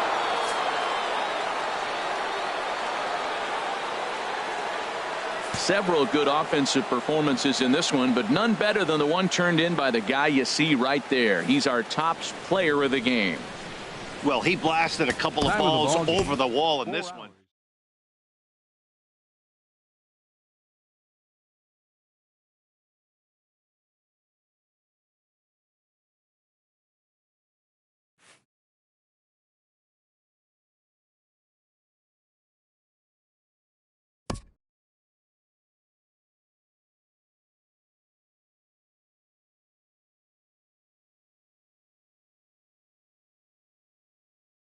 Several good offensive performances in this one, but none better than the one turned in by the guy you see right there. He's our top player of the game. Well, he blasted a couple of balls over the wall in this one.